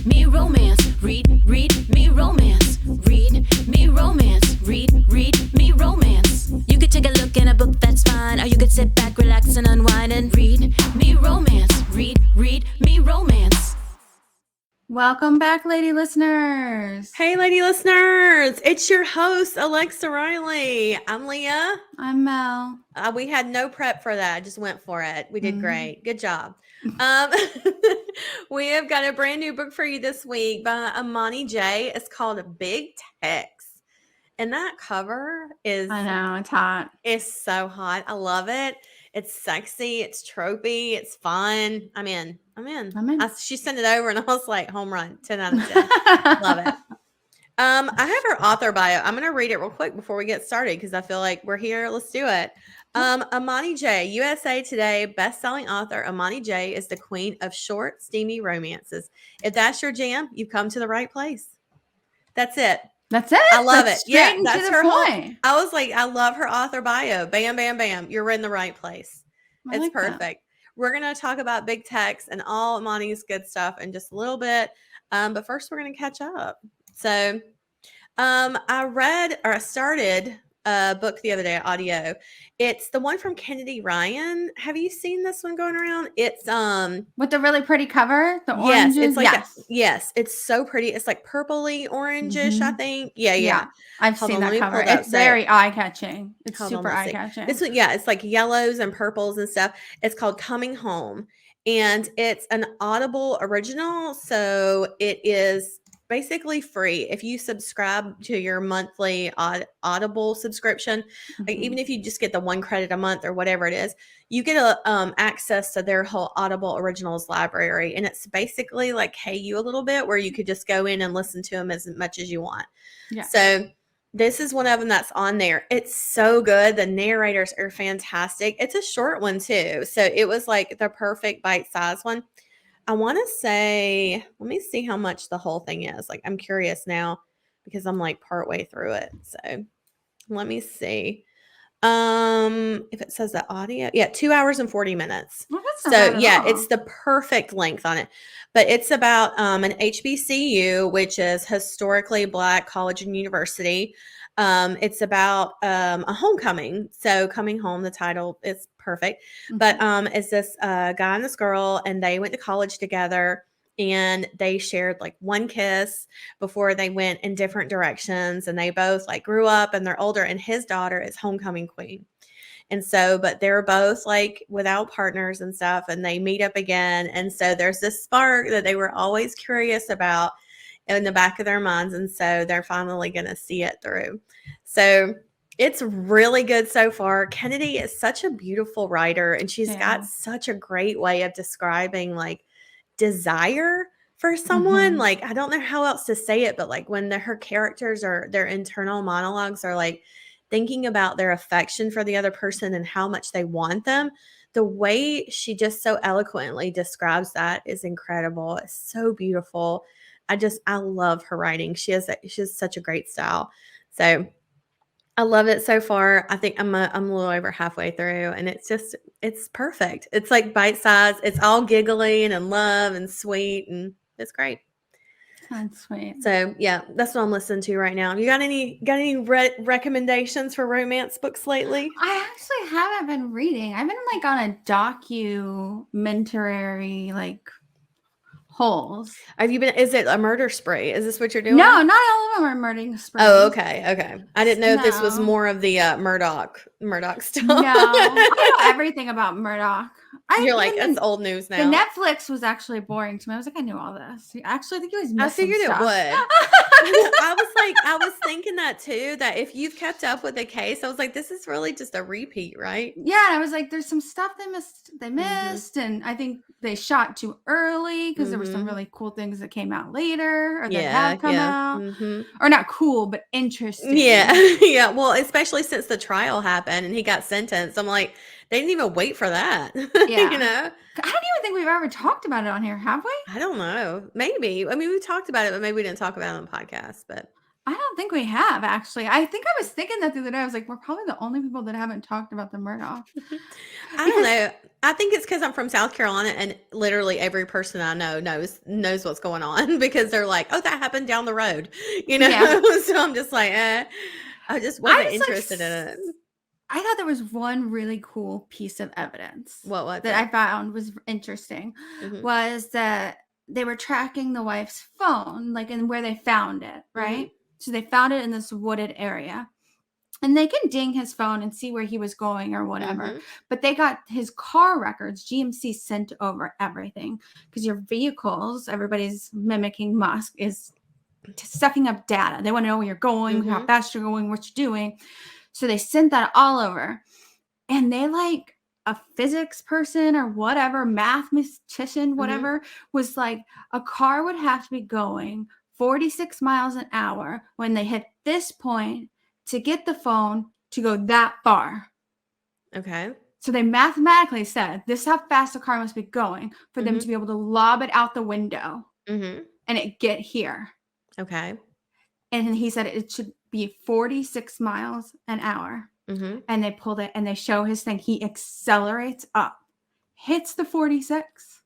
me romance. Read me romance. Read me romance. Read me romance. You could take a look in a book, that's fine. Or you could sit back, relax, and unwind and read me romance. Read me romance. Welcome back, lady listeners. Hey, lady listeners. It's your host, Alexa Riley. I'm Leah. I'm Mel. We had no prep for that. I just went for it. We did great. Good job. We have got a brand new book for you this week by Imani Jay. It's called Big Tex. And that cover is... I know, it's hot. It's so hot. I love it. It's sexy. It's tropey. It's fun. I'm in. She sent it over and I was like, home run, 10 out of 10. Love it. I have her author bio. I'm going to read it real quick before we get started because I feel like we're here. Let's do it. Imani Jay, USA Today best-selling author Imani Jay is the queen of short, steamy romances. If that's your jam, you've come to the right place. That's it. That's it. I love it. Yeah, that's her point. I was like, I love her author bio. Bam, bam, bam. You're in the right place. It's like perfect. That. We're going to talk about Big Tex and all Imani's good stuff in just a little bit. But first, we're going to catch up. So I started a book the other day, audio. It's the one from Kennedy Ryan. Have you seen this one going around? It's with the really pretty cover, the oranges. Yes, it's like yes, it's so pretty. It's like purpley orangish, I think. Yeah. I've seen that cover. It's very eye-catching. It's super eye-catching. This one, it's like yellows and purples and stuff. It's called Coming Home, and it's an Audible original, so it is basically free if you subscribe to your monthly Audible subscription. Like even if you just get the 1 credit a month or whatever it is, you get access to their whole Audible originals library, and it's basically like Hey You a little bit, where you could just go in and listen to them as much as you want. Yeah. So this is one of them that's on there. It's so good. The narrators are fantastic. It's a short one too, so it was like the perfect bite-sized one. I want to say, let me see how much the whole thing is. Like, I'm curious now because I'm like partway through it. So let me see. If it says the audio, 2 hours and 40 minutes. Well, so it's the perfect length on it, but it's about an HBCU, which is historically Black college and university. It's about a homecoming. So Coming Home, the title is perfect. But it's this guy and this girl, and they went to college together, and they shared like one kiss before they went in different directions. And they both like grew up and they're older, and his daughter is homecoming queen. And so, but they're both like without partners and stuff, and they meet up again. And so there's this spark that they were always curious about in the back of their minds. And so they're finally going to see it through. So it's really good so far. Kennedy is such a beautiful writer, and she's got such a great way of describing like desire for someone. Like, I don't know how else to say it, but like when her characters are, their internal monologues are like thinking about their affection for the other person and how much they want them. The way she just so eloquently describes that is incredible. It's so beautiful. I love her writing. She has such a great style. So I love it so far. I think I'm a little over halfway through, and it's perfect. It's like bite-sized. It's all giggly and in love and sweet, and it's great. That's sweet. So yeah, that's what I'm listening to right now. You got any recommendations for romance books lately? I actually haven't been reading. I've been like on a documentary like holes. Have you been? Is it a murder spree? Is this what you're doing? No, not all of them are murder sprees. Oh, okay. I didn't know if this was more of the Murdoch stuff. No, I know everything about Murdoch. You're like, it's old news now. The Netflix was actually boring to me. I was like, I knew all this. Actually, I think you guys missed I figured some it stuff. would. I was thinking that too, that if you've kept up with the case, I was like, this is really just a repeat, right? Yeah, and I was like, there's some stuff they missed, and I think they shot too early because there were some really cool things that came out later, or that have come out, or not cool, but interesting. Yeah. Well, especially since the trial happened and he got sentenced, I'm like, they didn't even wait for that. Yeah. You know? I don't even think we've ever talked about it on here, have we? I don't know. Maybe. I mean, we talked about it, but maybe we didn't talk about it on the podcast. But I don't think we have, actually. I think I was thinking that the other day. I was like, we're probably the only people that haven't talked about the Murdaugh. I don't know. I think it's because I'm from South Carolina and literally every person I know knows what's going on because they're like, oh, that happened down the road, Yeah. So I'm just like, I just wasn't interested in it. I thought there was one really cool piece of evidence What was that it? I found was interesting, was that they were tracking the wife's phone, like, and where they found it, right? So they found it in this wooded area. And they can ding his phone and see where he was going or whatever. But they got his car records. GMC sent over everything because your vehicles, everybody's mimicking Musk, is sucking up data. They want to know where you're going, how fast you're going, what you're doing. So they sent that all over. And they, like, a physics person or whatever, mathematician, whatever, was like, a car would have to be going 46 miles an hour when they hit this point to get the phone to go that far. Okay. So they mathematically said, this is how fast the car must be going for them to be able to lob it out the window and it get here. Okay. And he said it should be 46 miles an hour. And they pulled it and they show his thing. He accelerates up, hits the 46,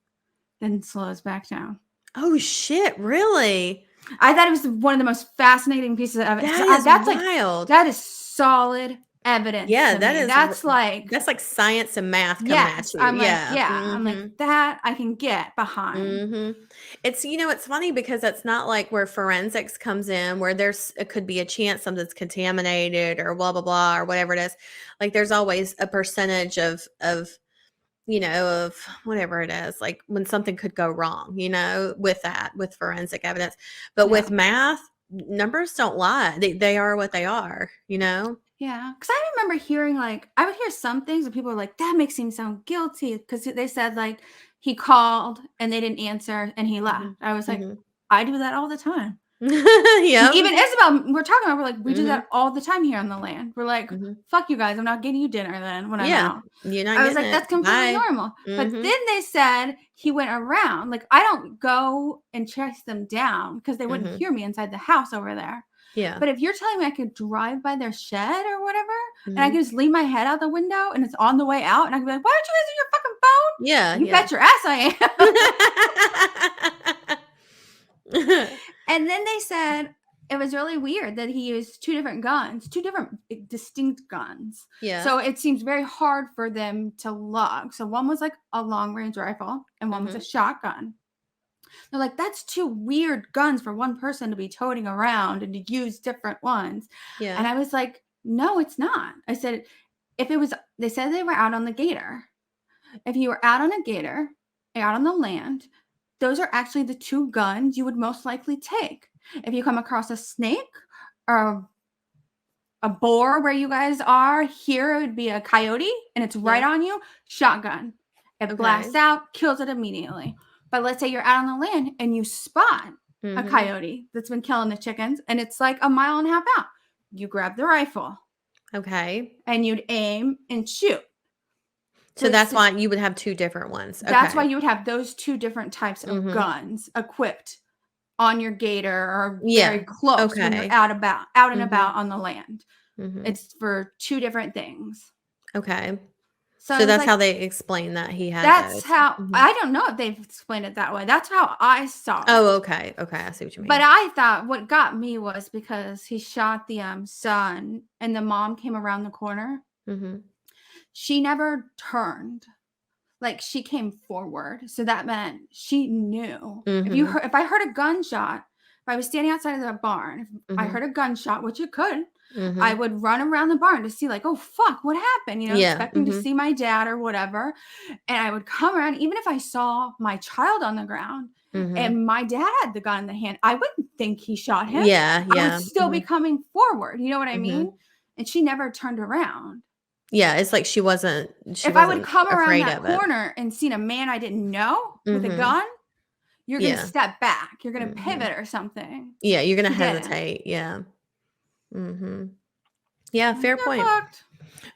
then slows back down. Oh, shit. Really? I thought it was one of the most fascinating pieces of evidence. That's wild. That is solid evidence. Yeah, that's like science and math coming at you. I'm I'm like, that I can get behind. It's it's funny because it's not like where forensics comes in, where it could be a chance something's contaminated or blah blah blah or whatever it is. Like there's always a percentage of whatever it is, like when something could go wrong, with forensic evidence. But with math, numbers don't lie. They are what they are, Yeah, because I remember hearing, like, I would hear some things and people were like, that makes him sound guilty because they said, like, he called and they didn't answer and he left. I was like, I do that all the time. Yeah. Even Isabel, we're talking about, we're like, we do that all the time here on the land. We're like, fuck you guys, I'm not getting you dinner then when I'm out. You're not I was like, getting that's completely normal. But then they said he went around. Like, I don't go and chase them down because they wouldn't hear me inside the house over there. Yeah. But if you're telling me I could drive by their shed or whatever, and I can just lean my head out the window and it's on the way out, and I can be like, why don't you answer your fucking phone? Yeah. You bet your ass I am. And then they said it was really weird that he used two different distinct guns. Yeah. So it seems very hard for them to log. So one was like a long range rifle and one was a shotgun. They're like, that's two weird guns for one person to be toting around and to use different ones. Yeah. And I was like, no, it's not. I said, they said they were out on the gator. If you were out on a gator, out on the land, those are actually the two guns you would most likely take. If you come across a snake or a boar where you guys are, here it would be a coyote and it's right on you, shotgun. It blasts out, kills it immediately. But let's say you're out on the land and you spot a coyote that's been killing the chickens and it's like a mile and a half out. You grab the rifle. Okay. And you'd aim and shoot. So that's why you would have two different ones. Okay. That's why you would have those two different types of guns equipped on your gator or very close when you're out and about on the land. It's for two different things. Okay. So that's how they explain that he had That's those. how, I don't know if they've explained it that way. That's how I saw it. Oh, okay. Okay. I see what you mean. But I thought what got me was because he shot the son and the mom came around the corner. She never turned. Like, she came forward. So that meant she knew. If I heard a gunshot, if I was standing outside of the barn, if I heard a gunshot, which it could, I would run around the barn to see, like, oh, fuck, what happened? Expecting to see my dad or whatever. And I would come around, even if I saw my child on the ground and my dad had the gun in the hand, I wouldn't think he shot him. Yeah. I would still be coming forward. You know what I mean? And she never turned around. Yeah, it's like she wasn't. If I would come around that corner and seen a man I didn't know with a gun, you're going to step back. You're going to pivot or something. Yeah, you're going to hesitate. Yeah. Yeah, fair point.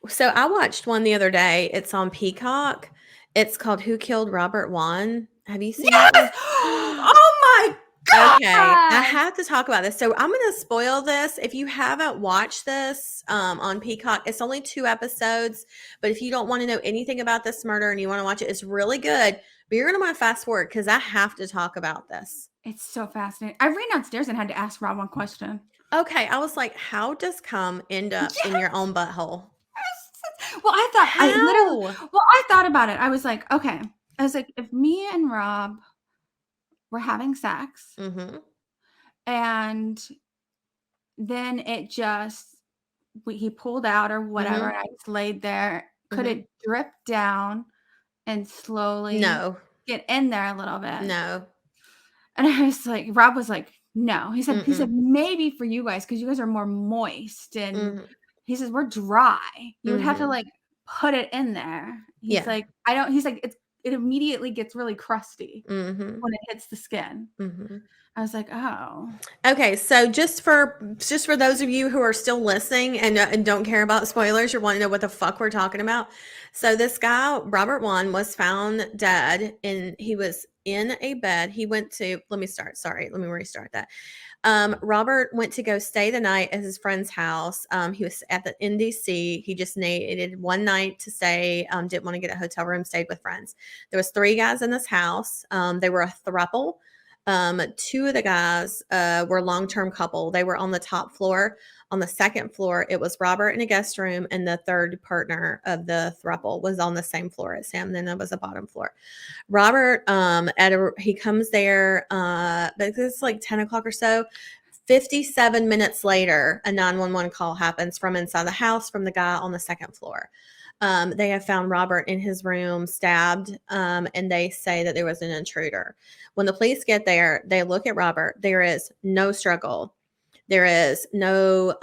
So I watched one the other day. It's on Peacock. It's called Who Killed Robert Wone. Have you seen it? Oh my I have to talk about this. So I'm going to spoil this. If you haven't watched this on Peacock, it's only 2 episodes. But if you don't want to know anything about this murder and you want to watch it, it's really good. But you're going to want to fast forward because I have to talk about this. It's so fascinating. I ran downstairs and had to ask Rob one question. Okay. I was like, how does cum end up in your own butthole? Well, I thought about it. I was like, okay. I was like, if me and Rob were having sex and then it just, he pulled out or whatever, and I just laid there, could it drip down and slowly get in there a little bit? No. And I was like, Rob was like, no. He said, maybe for you guys, because you guys are more moist. And he says, we're dry. You would have to like put it in there. He's like, he's like, it immediately gets really crusty when it hits the skin. I was like, oh. Okay, so just for those of you who are still listening and don't care about spoilers, you want to know what the fuck we're talking about. So this guy, Robert Wan, was found dead, and he was in a bed. He went to, let me restart that. Robert went to go stay the night at his friend's house. He was at the NDC. He just needed one night to stay. Didn't want to get a hotel room, stayed with friends. There was 3 guys in this house. They were a throuple. 2 of the guys were a long-term couple. They were on the top floor. On the 2nd floor, it was Robert in a guest room, and the 3rd partner of the throuple was on the same floor as him. Then there was a bottom floor. Robert, he comes there, but it's like 10 o'clock or so. 57 minutes later, a 911 call happens from inside the house from the guy on the 2nd floor. They have found Robert in his room stabbed, and they say that there was an intruder. When the police get there, they look at Robert. There is no struggle. There is no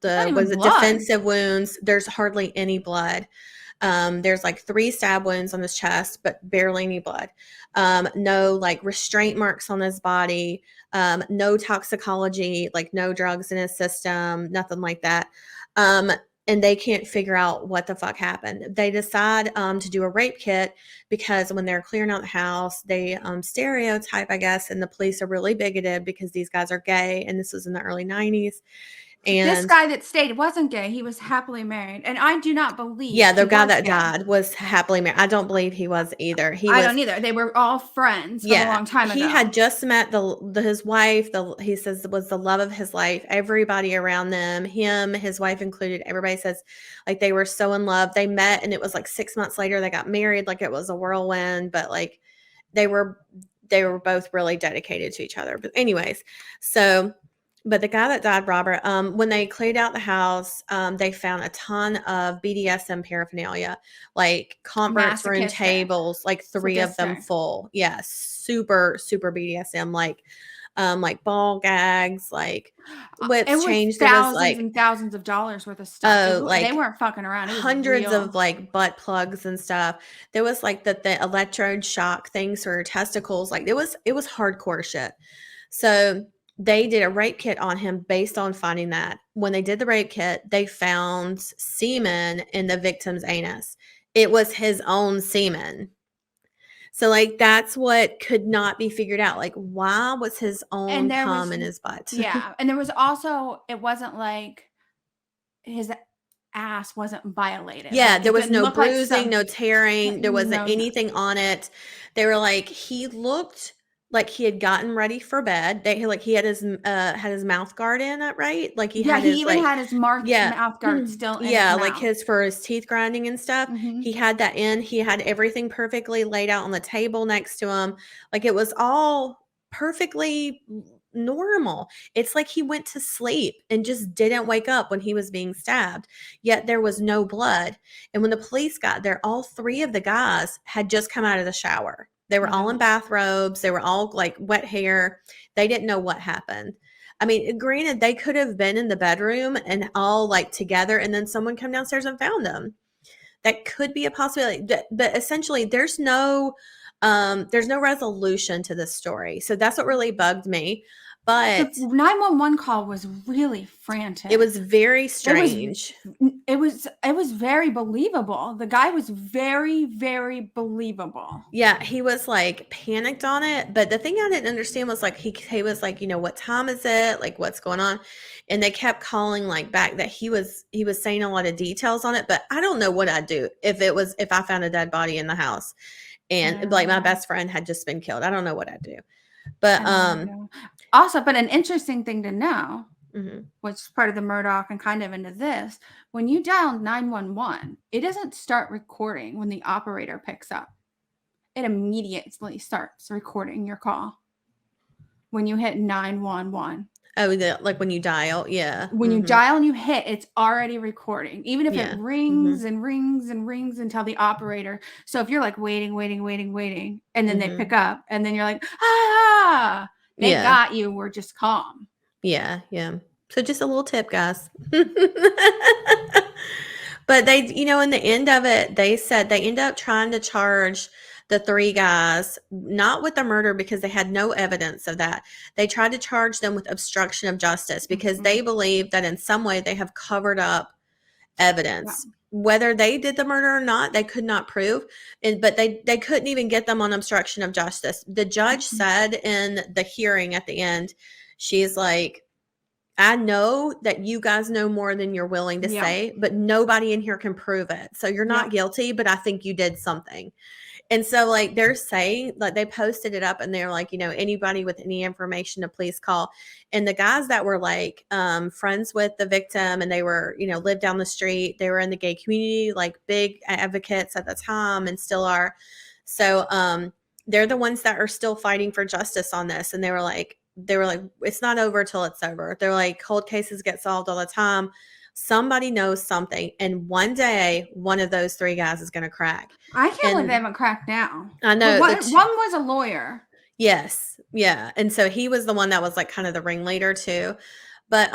defensive wounds. There's hardly any blood. There's like 3 stab wounds on his chest, but barely any blood. No like restraint marks on his body. No toxicology, like no drugs in his system, nothing like that. And they can't figure out what the fuck happened. They decide to do a rape kit because when they're clearing out the house, they stereotype, I guess, and the police are really bigoted because these guys are gay, and this was in the early 90s. And this guy that stayed wasn't gay. He was happily married. And I do not believe. Yeah, the guy that died was happily married. I don't believe he was either. I don't either. They were all friends for a long time ago. He had just met his wife. He says was the love of his life. Everybody around them, him, his wife included, everybody says like they were so in love. They met, and it was like 6 months later they got married. Like it was a whirlwind, but like they were both really dedicated to each other. But anyways, but the guy that died, Robert, when they cleared out the house, they found a ton of BDSM paraphernalia, like conference room tables, like 3 of them full. Yeah, super, super BDSM, like ball gags, like what's changed. Thousands like, and thousands of dollars worth of stuff. Like they weren't fucking around. It was hundreds real. of like butt plugs and stuff. There was like the electrode shock things for testicles. Like it was hardcore shit. So they did a rape kit on him based on finding that. When they did the rape kit, they found semen in the victim's anus. It was his own semen. So, like, that's what could not be figured out. Like, why was his own cum in his butt? Yeah. And there was also, it wasn't like his ass wasn't violated. Yeah, like, there was no bruising, no tearing. There wasn't anything on it. They were like, he looked like he had gotten ready for bed. He had his mouth guard in it, right? Like he had his marked mouth guard still in his mouth. Like for his teeth grinding and stuff. He had that in. He had everything perfectly laid out on the table next to him. Like it was all perfectly normal. It's like he went to sleep and just didn't wake up when he was being stabbed. Yet there was no blood. And when the police got there, all 3 of the guys had just come out of the shower. They were all in bathrobes. They were all like wet hair. They didn't know what happened. I mean, granted, they could have been in the bedroom and all like together, and then someone come downstairs and found them. That could be a possibility. But essentially, there's no resolution to this story. So that's what really bugged me. But the 911 call was really frantic. it was very strange. It was very believable. The guy was very, very believable. Yeah, he was like panicked on it. But the thing I didn't understand was like he was like, what time is it? Like what's going on? And they kept calling like back that he was saying a lot of details on it. But I don't know what I'd do if I found a dead body in the house and like my best friend had just been killed. I don't know what I'd do. But also, but an interesting thing to know, mm-hmm. which is part of the Murdoch and kind of into this, when you dial 911, it doesn't start recording when the operator picks up. It immediately starts recording your call when you hit 911. Oh, like when you dial, yeah. When you dial and you hit, it's already recording, even if it rings mm-hmm. and rings and rings until the operator. So if you're like waiting, and then they pick up, and then you're like, they got you. We're just calm. Yeah, yeah. So just a little tip, guys. But they, in the end of it, they said they ended up trying to charge the 3 guys, not with the murder because they had no evidence of that. They tried to charge them with obstruction of justice because they believe that in some way they have covered up evidence. Yeah. Whether they did the murder or not, they could not prove. But they couldn't even get them on obstruction of justice. The judge said in the hearing at the end, she's like, I know that you guys know more than you're willing to say, but nobody in here can prove it. So you're not guilty, but I think you did something. And so like they're saying, like they posted it up and they're like, anybody with any information to please call. And the guys that were like friends with the victim and they were, lived down the street, they were in the gay community, like big advocates at the time and still are. So they're the ones that are still fighting for justice on this. And they were like, it's not over till it's over. They're like, cold cases get solved all the time. Somebody knows something. And one day, one of those 3 guys is going to crack. I can't believe they haven't cracked now. I know. One was a lawyer. Yes. Yeah. And so he was the one that was like kind of the ringleader too. But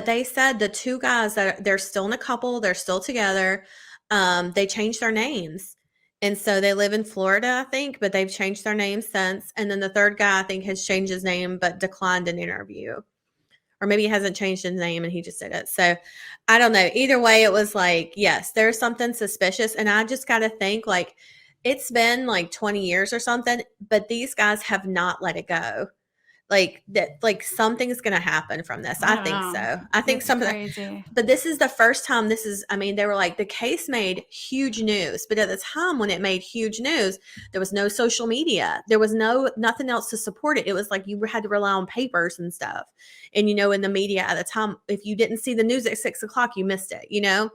they said the 2 guys that they're still in a couple, they're still together. They changed their names. And so they live in Florida, I think, but they've changed their name since. And then the 3rd guy, I think, has changed his name, but declined an interview. Or maybe he hasn't changed his name and he just did it. So I don't know. Either way, it was like, yes, there's something suspicious. And I just got to think like it's been like 20 years or something, but these guys have not let it go. Like that, like something's going to happen from this. I think so. I think something crazy. But this is the first time they were like, the case made huge news, but at the time when it made huge news, there was no social media. There was nothing else to support it. It was like you had to rely on papers and stuff. And, in the media at the time, if you didn't see the news at 6:00, you missed it, Yeah.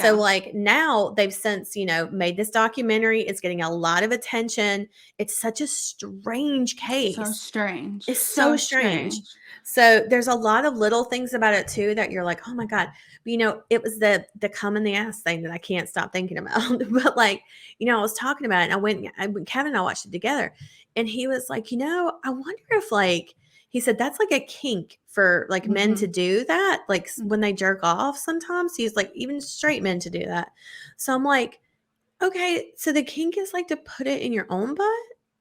So like now they've since, made this documentary. It's getting a lot of attention. It's such a strange case. So strange. It's so strange. So there's a lot of little things about it too that you're like, oh my God. But, it was the cum in the ass thing that I can't stop thinking about. But like, I was talking about it and Kevin and I watched it together and he was like, I wonder if like, he said that's like a kink for like men to do that. Like when they jerk off sometimes he's like even straight men to do that. So I'm like, okay, so the kink is like to put it in your own butt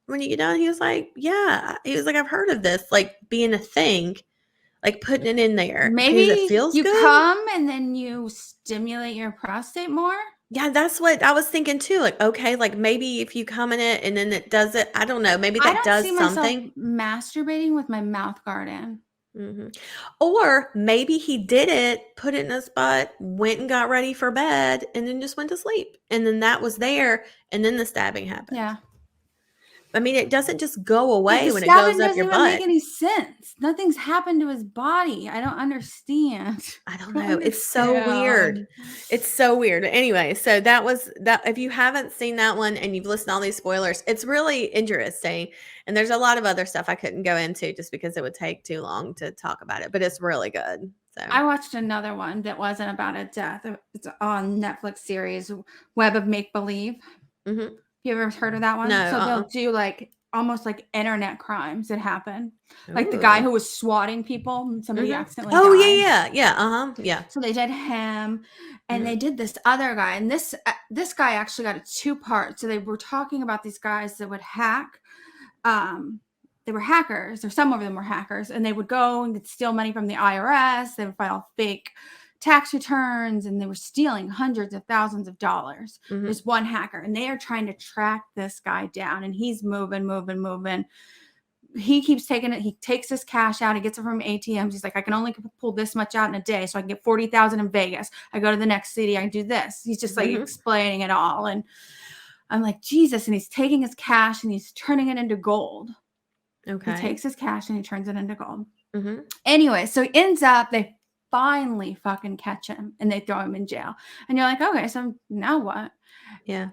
when you get done. He was like, yeah. He was like, I've heard of this, like being a thing, like putting it in there. Maybe it feels you good. Come and then you stimulate your prostate more. Yeah, that's what I was thinking too. Like, okay, like maybe if you come in it and then it does it, I don't know. Maybe that does something. Masturbating with my mouth guard in. Mm-hmm. Or maybe he did it, put it in his butt, went and got ready for bed, and then just went to sleep. And then that was there, and then the stabbing happened. Yeah. I mean, it doesn't just go away when it goes up your butt. Doesn't even make any sense. Nothing's happened to his body. I don't understand. I don't know. It's so weird. It's so weird. Anyway, so that was that. If you haven't seen that one and you've listened to all these spoilers, it's really interesting. And there's a lot of other stuff I couldn't go into just because it would take too long to talk about it. But it's really good. So I watched another one that wasn't about a death. It's on Netflix series, Web of Make Believe. Mm-hmm. You ever heard of that one? No. So they'll do like almost like internet crimes that happen. Like the guy who was swatting people and somebody accidentally died. Yeah. So they did him and they did this other guy. And this guy actually got a 2-part. So they were talking about these guys that would hack they were hackers, or some of them were hackers, and they would go and steal money from the IRS. They would file fake tax returns, and they were stealing hundreds of thousands of dollars. There's one hacker, and they are trying to track this guy down, and he's moving. He keeps taking it. He takes his cash out. He gets it from ATMs. He's like, I can only pull this much out in a day, so I can get 40,000 in Vegas. I go to the next city. I do this. He's just like explaining it all, and I'm like, Jesus. And he's taking his cash and he's turning it into gold. Okay. He takes his cash and he turns it into gold. Anyway, so he ends up, they finally fucking catch him and they throw him in jail. And you're like, okay, so now what? Yeah.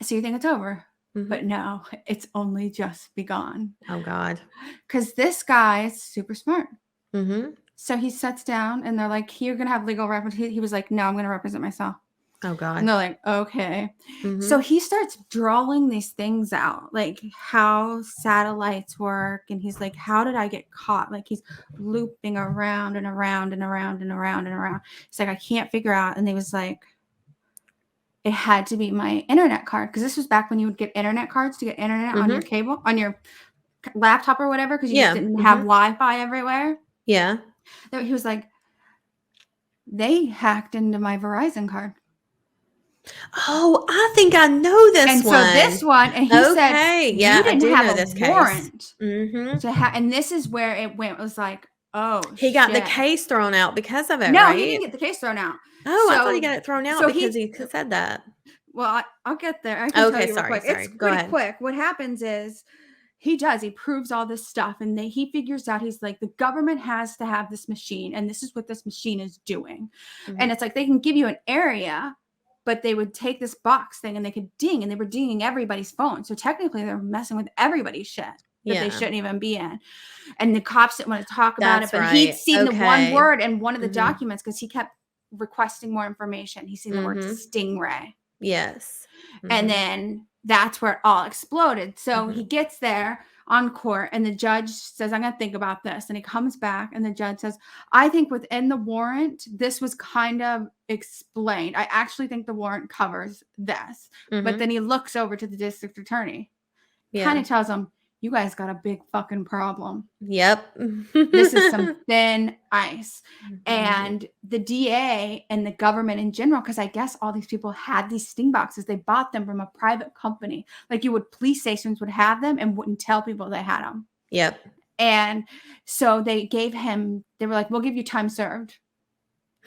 So you think it's over. But no, it's only just begun. Oh, God. Because this guy is super smart. So he sits down and they're like, you're going to have legal representation. He was like, no, I'm going to represent myself. Oh, God. And they're like, okay. So he starts drawing these things out, like how satellites work. And he's like, how did I get caught? Like he's looping around and around and around and around and around. He's like, I can't figure out. And they was like, it had to be my internet card. Because this was back when you would get internet cards to get internet on your cable, on your laptop or whatever. Because you just didn't have Wi-Fi everywhere. Yeah. He was like, they hacked into my Verizon card. Oh, I think I know this and one. And so this one, and he said, yeah, you didn't have this warrant to and this is where it went. It was like, oh, he got the case thrown out because of it, no, right? he didn't get the case thrown out. Oh, I thought he got it thrown out because he said that. Well, I'll get there. I can tell you sorry. It's Go pretty ahead. quick. What happens is he proves all this stuff, and he figures out, he's like, the government has to have this machine, and this is what this machine is doing. And it's like, they can give you an area, but they would take this box thing and they could ding, and they were dinging everybody's phone. So technically they're messing with everybody's shit that they shouldn't even be in. And the cops didn't want to talk about it, but he'd seen the one word in one of the documents because he kept requesting more information. He's seen the word stingray. Yes. And then that's where it all exploded. So he gets there on court and the judge says, I'm going to think about this. And he comes back and the judge says, I think within the warrant, this was kind of explained. I actually think the warrant covers this. But then he looks over to the district attorney, kind of tells him, you guys got a big fucking problem. Yep. This is some thin ice. And the DA and the government in general, because I guess all these people had these sting boxes. They bought them from a private company. Like police stations would have them and wouldn't tell people they had them. Yep. And so they were like, we'll give you time served.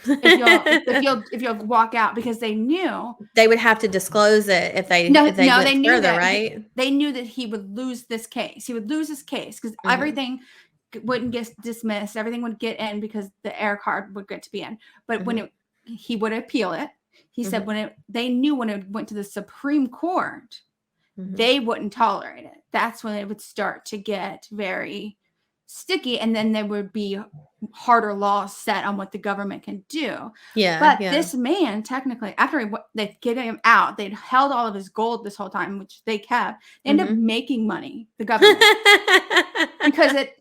if you'll walk out, because they knew they would have to disclose it if they they knew further, that, right? They knew that he would lose this case. He would lose his case because everything wouldn't get dismissed. Everything would get in because the air card would get to be in. But when he would appeal it, he said they knew when it went to the Supreme Court, they wouldn't tolerate it. That's when it would start to get very sticky, and then there would be harder laws set on what the government can do. But this man, technically, after they get him out, they'd held all of his gold this whole time, which they kept. They ended up making money, the government, because it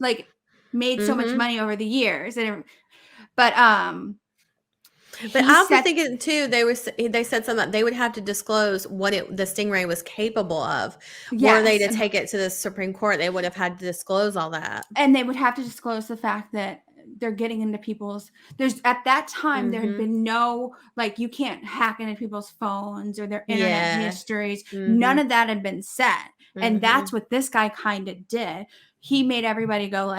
made so much money over the years. But I was thinking too, they said something, they would have to disclose what the stingray was capable of. Were they to take it to the Supreme Court, they would have had to disclose all that. And they would have to disclose the fact that they're getting into at that time, there had been no, you can't hack into people's phones or their internet histories. None of that had been set. And that's what this guy kind of did. He made everybody go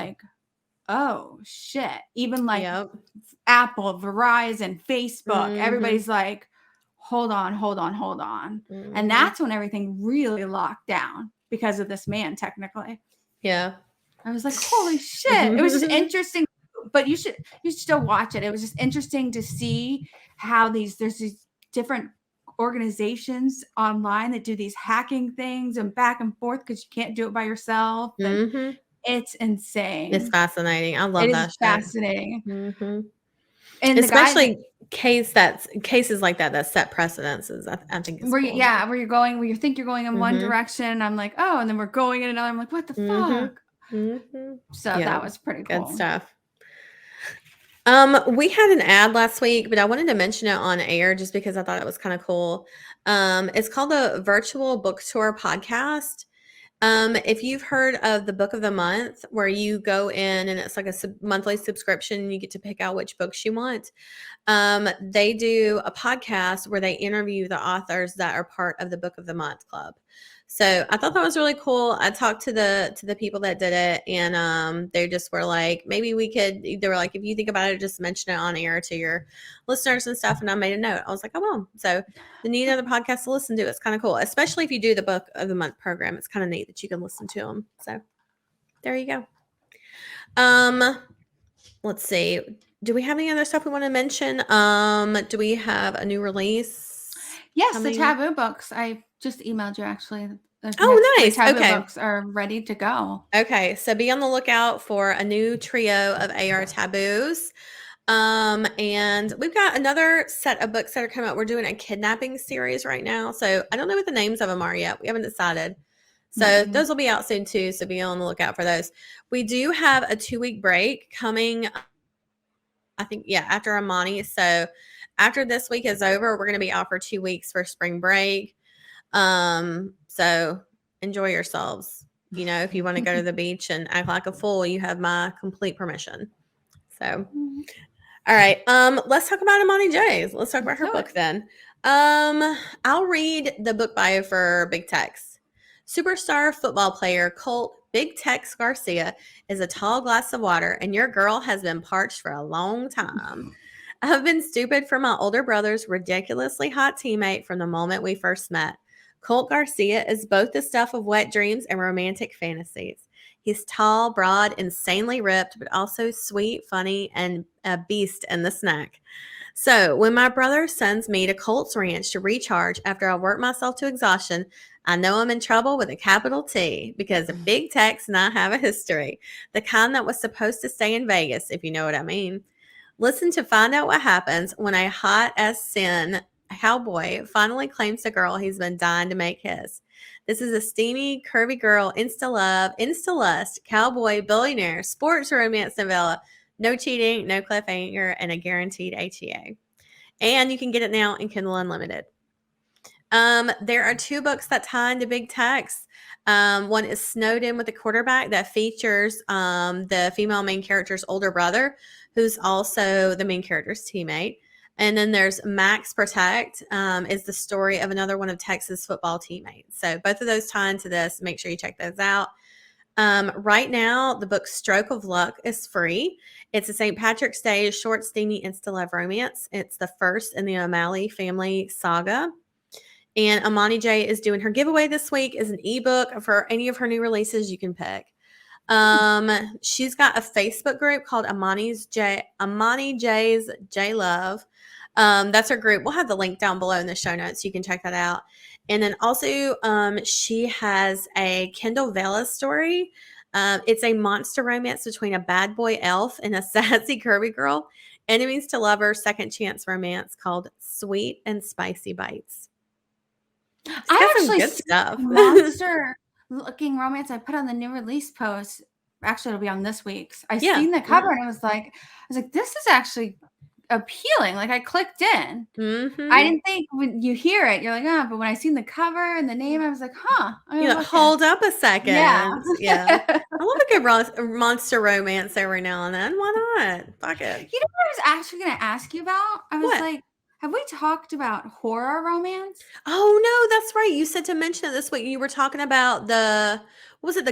oh shit. Even Apple, Verizon, Facebook, everybody's like, hold on. And that's when everything really locked down because of this man, technically. Yeah. I was like, holy shit. It was just interesting, but you should still watch it. It was just interesting to see how there's these different organizations online that do these hacking things and back and forth because you can't do it by yourself. And it's insane. It's fascinating. I love that. It's fascinating. And especially cases like that set precedences. I think it's where cool. you think you're going in one direction. I'm like, oh, and then we're going in another. I'm like, what the fuck? So that was pretty cool. Good stuff. We had an ad last week, but I wanted to mention it on air just because I thought it was kind of cool. It's called the Virtual Book Tour Podcast. If you've heard of the book of the month, where you go in and it's like a monthly subscription and you get to pick out which books you want, they do a podcast where they interview the authors that are part of the book of the month club. So I thought that was really cool. I talked to the people that did it, and they just were like, maybe we could. They were like, if you think about it, just mention it on air to your listeners and stuff. And I made a note. I was like, I will. So the need other podcast to listen to. It's kind of cool, especially if you do the book of the month program. It's kind of neat that you can listen to them. So there you go. Let's see. Do we have any other stuff we want to mention? Do we have a new release? Yes, coming? The Taboo books. I just emailed you actually. Oh, nice. Taboo books are ready to go. Okay, so be on the lookout for a new trio of AR taboos. And we've got another set of books that are coming out. We're doing a kidnapping series right now. So I don't know what the names of them are yet. We haven't decided. So those will be out soon too. So be on the lookout for those. We do have a 2-week break coming, I think, after Imani. So after this week is over, we're going to be out for 2 weeks for spring break. So enjoy yourselves. You know, if you want to go to the beach and act like a fool, you have my complete permission. So, all right. Let's talk about Imani Jay. Let's talk about her book then. I'll read the book bio for Big Tex. Superstar football player Colt Big Tex Garcia is a tall glass of water, and your girl has been parched for a long time. I've been stupid for my older brother's ridiculously hot teammate from the moment we first met. Colt Garcia is both the stuff of wet dreams and romantic fantasies. He's tall, broad, insanely ripped, but also sweet, funny, and a beast in the snack. So when my brother sends me to Colt's Ranch to recharge after I work myself to exhaustion, I know I'm in trouble with a capital T, because Big Tex and I have a history, the kind that was supposed to stay in Vegas, if you know what I mean. Listen to find out what happens when a hot as sin cowboy finally claims the girl he's been dying to make his. This is a steamy, curvy girl, instalove, instalust, cowboy, billionaire, sports romance novella. No cheating, no cliffhanger, and a guaranteed HEA. And you can get it now in Kindle Unlimited. There are 2 books that tie into Big Tex. One is Snowed In with a Quarterback, that features the female main character's older brother, who's also the main character's teammate. And then there's Max Protect, is the story of another one of Texas football teammates. So both of those tie into this. Make sure you check those out. Right now, the book Stroke of Luck is free. It's a St. Patrick's Day short, steamy insta-love romance. It's the first in the O'Malley family saga. And Imani Jay is doing her giveaway this week as an ebook for any of her new releases you can pick. She's got a Facebook group called Imani Jay's J Love. That's her group. We'll have the link down below in the show notes. You can check that out. And then also, she has a Kindle Vella story. It's a monster romance between a bad boy elf and a sassy curvy girl. Enemies to lovers, second chance romance called Sweet and Spicy Bites. I actually good stuff. Monster looking romance I put on the new release post. Actually, it'll be on this week's. I seen the cover and I was like, this is actually appealing. Like, I clicked in. I didn't think when you hear it, you're like, but when I seen the cover and the name, I was like, You know, hold up a second. Yeah. I love a good monster romance every now and then. Why not? Fuck it. You know what I was actually going to ask you about? I was like, have we talked about horror romance? Oh, no, that's right. You said to mention it this week. You were talking about the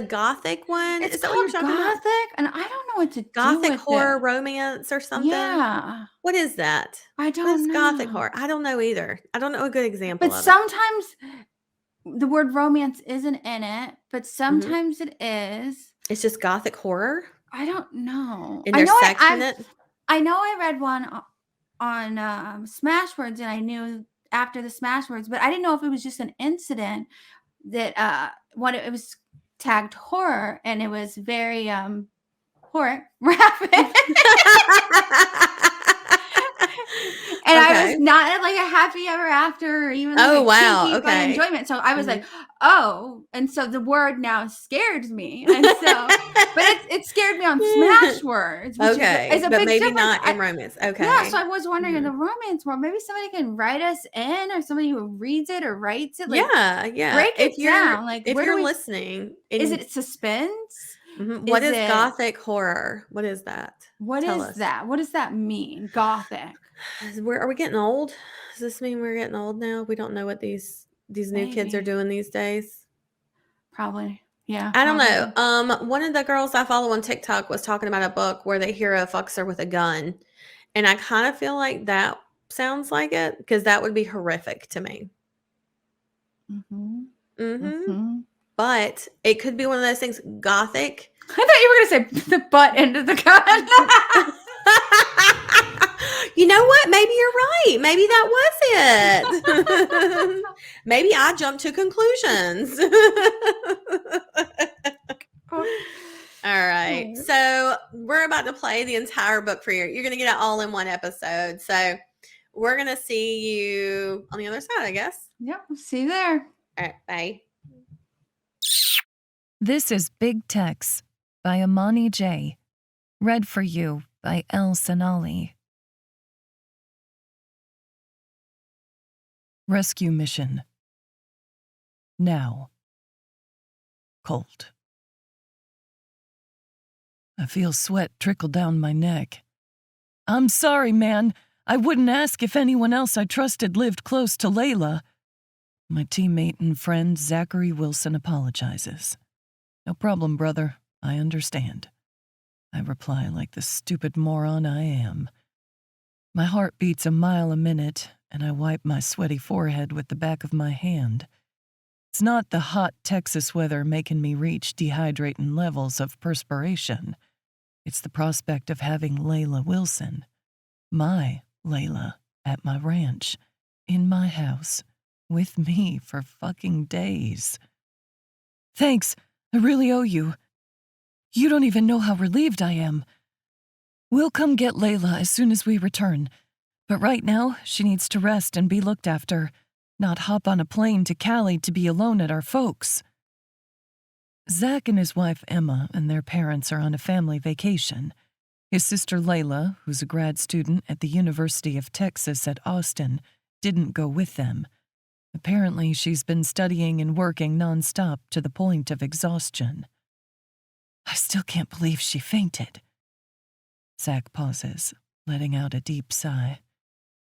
Gothic one? It's called Gothic, and I don't know what to do with Gothic horror romance or something? Yeah. What is that? I don't know. Gothic horror? I don't know either. I don't know a good example of it. But sometimes the word romance isn't in it, but sometimes it is. It's just Gothic horror? I don't know. And there's sex in it? I know I read one on Smashwords, and I knew after the Smashwords, but I didn't know if it was just an incident that it was tagged horror, and it was very horror rapid. And I was not like a happy ever after or even like kinky enjoyment. So I was like, and so the word now scares me. And so, but it scared me be on Smashwords. Okay, is a but big maybe difference. not in romance. Okay. Yeah, so I was wondering in the romance world, maybe somebody can write us in, or somebody who reads it or writes it. Like, yeah. break If it you're down. Like, if where do you're we? listening, Is it suspense? what Is is it gothic horror? What is that? what Tell is us. that? What does that mean? Gothic. Are we getting old? Does this mean we're getting old now? We don't know what these new kids are Maybe. doing these days. Probably. Yeah. I don't Probably. know. One of the girls I follow on TikTok was talking about a book where the hero fucks her with a gun. And I kind of feel like that sounds like it, because that would be horrific to me. But it could be one of those things, gothic. I thought you were going to say the butt end of the gun. You know what? Maybe you're right. Maybe that was it. Maybe I jumped to conclusions. All right. So we're about to play the entire book for you. You're going to get it all in one episode. So we're going to see you on the other side, I guess. Yep. See you there. All right. Bye. This is Big Tex by Imani Jay. Read for you by El Sanali. Rescue mission. Now. Colt. I feel sweat trickle down my neck. I'm sorry, man. I wouldn't ask if anyone else I trusted lived close to Layla. My teammate and friend Zachary Wilson apologizes. No problem, brother. I understand. I reply like the stupid moron I am. My heart beats a mile a minute, and I wipe my sweaty forehead with the back of my hand. It's not the hot Texas weather making me reach dehydrating levels of perspiration. It's the prospect of having Layla Wilson, my Layla, at my ranch, in my house, with me for fucking days. Thanks, I really owe you. You don't even know how relieved I am. We'll come get Layla as soon as we return, but right now she needs to rest and be looked after, not hop on a plane to Cali to be alone at our folks'. Zach and his wife Emma and their parents are on a family vacation. His sister Layla, who's a grad student at the University of Texas at Austin, didn't go with them. Apparently, she's been studying and working nonstop to the point of exhaustion. I still can't believe she fainted. Zach pauses, letting out a deep sigh.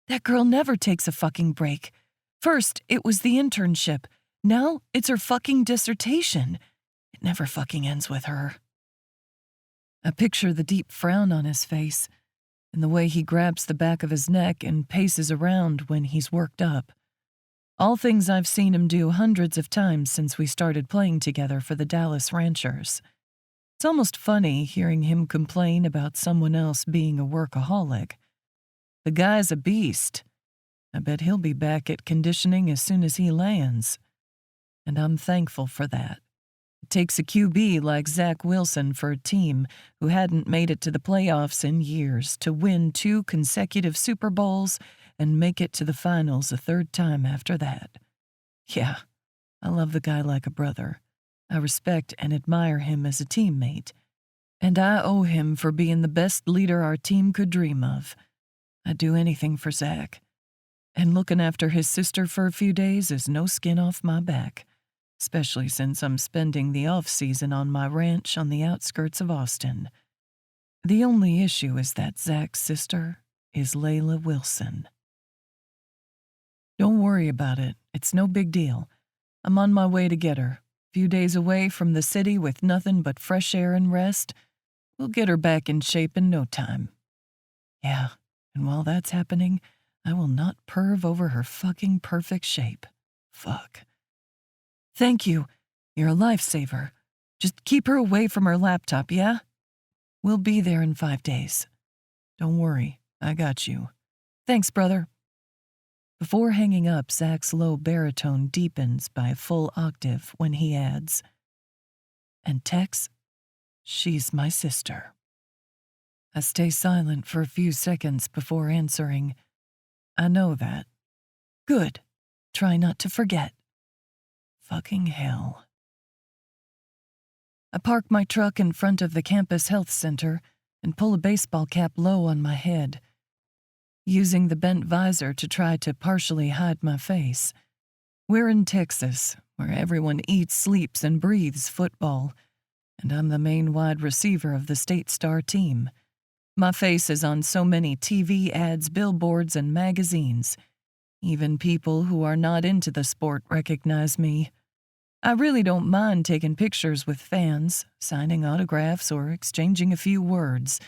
That girl never takes a fucking break. First, it was the internship. Now, it's her fucking dissertation. It never fucking ends with her. I picture the deep frown on his face and the way he grabs the back of his neck and paces around when he's worked up. All things I've seen him do hundreds of times since we started playing together for the Dallas Ranchers. It's almost funny hearing him complain about someone else being a workaholic. The guy's a beast. I bet he'll be back at conditioning as soon as he lands. And I'm thankful for that. It takes a QB like Zach Wilson for a team who hadn't made it to the playoffs in years to win 2 consecutive Super Bowls and make it to the finals a 3rd time after that. Yeah, I love the guy like a brother. I respect and admire him as a teammate. And I owe him for being the best leader our team could dream of. I'd do anything for Zach. And looking after his sister for a few days is no skin off my back, especially since I'm spending the off-season on my ranch on the outskirts of Austin. The only issue is that Zach's sister is Layla Wilson. Don't worry about it. It's no big deal. I'm on my way to get her. Few days away from the city with nothing but fresh air and rest. We'll get her back in shape in no time. Yeah, and while that's happening, I will not perv over her fucking perfect shape. Fuck. Thank you. You're a lifesaver. Just keep her away from her laptop, yeah? We'll be there in 5 days. Don't worry, I got you. Thanks, brother. Before hanging up, Zach's low baritone deepens by a full octave when he adds, and Tex, she's my sister. I stay silent for a few seconds before answering, I know that. Good. Try not to forget. Fucking hell. I park my truck in front of the campus health center and pull a baseball cap low on my head, using the bent visor to try to partially hide my face. We're in Texas, where everyone eats, sleeps, and breathes football, and I'm the main wide receiver of the state star team. My face is on so many TV ads, billboards, and magazines. Even people who are not into the sport recognize me. I really don't mind taking pictures with fans, signing autographs, or exchanging a few words.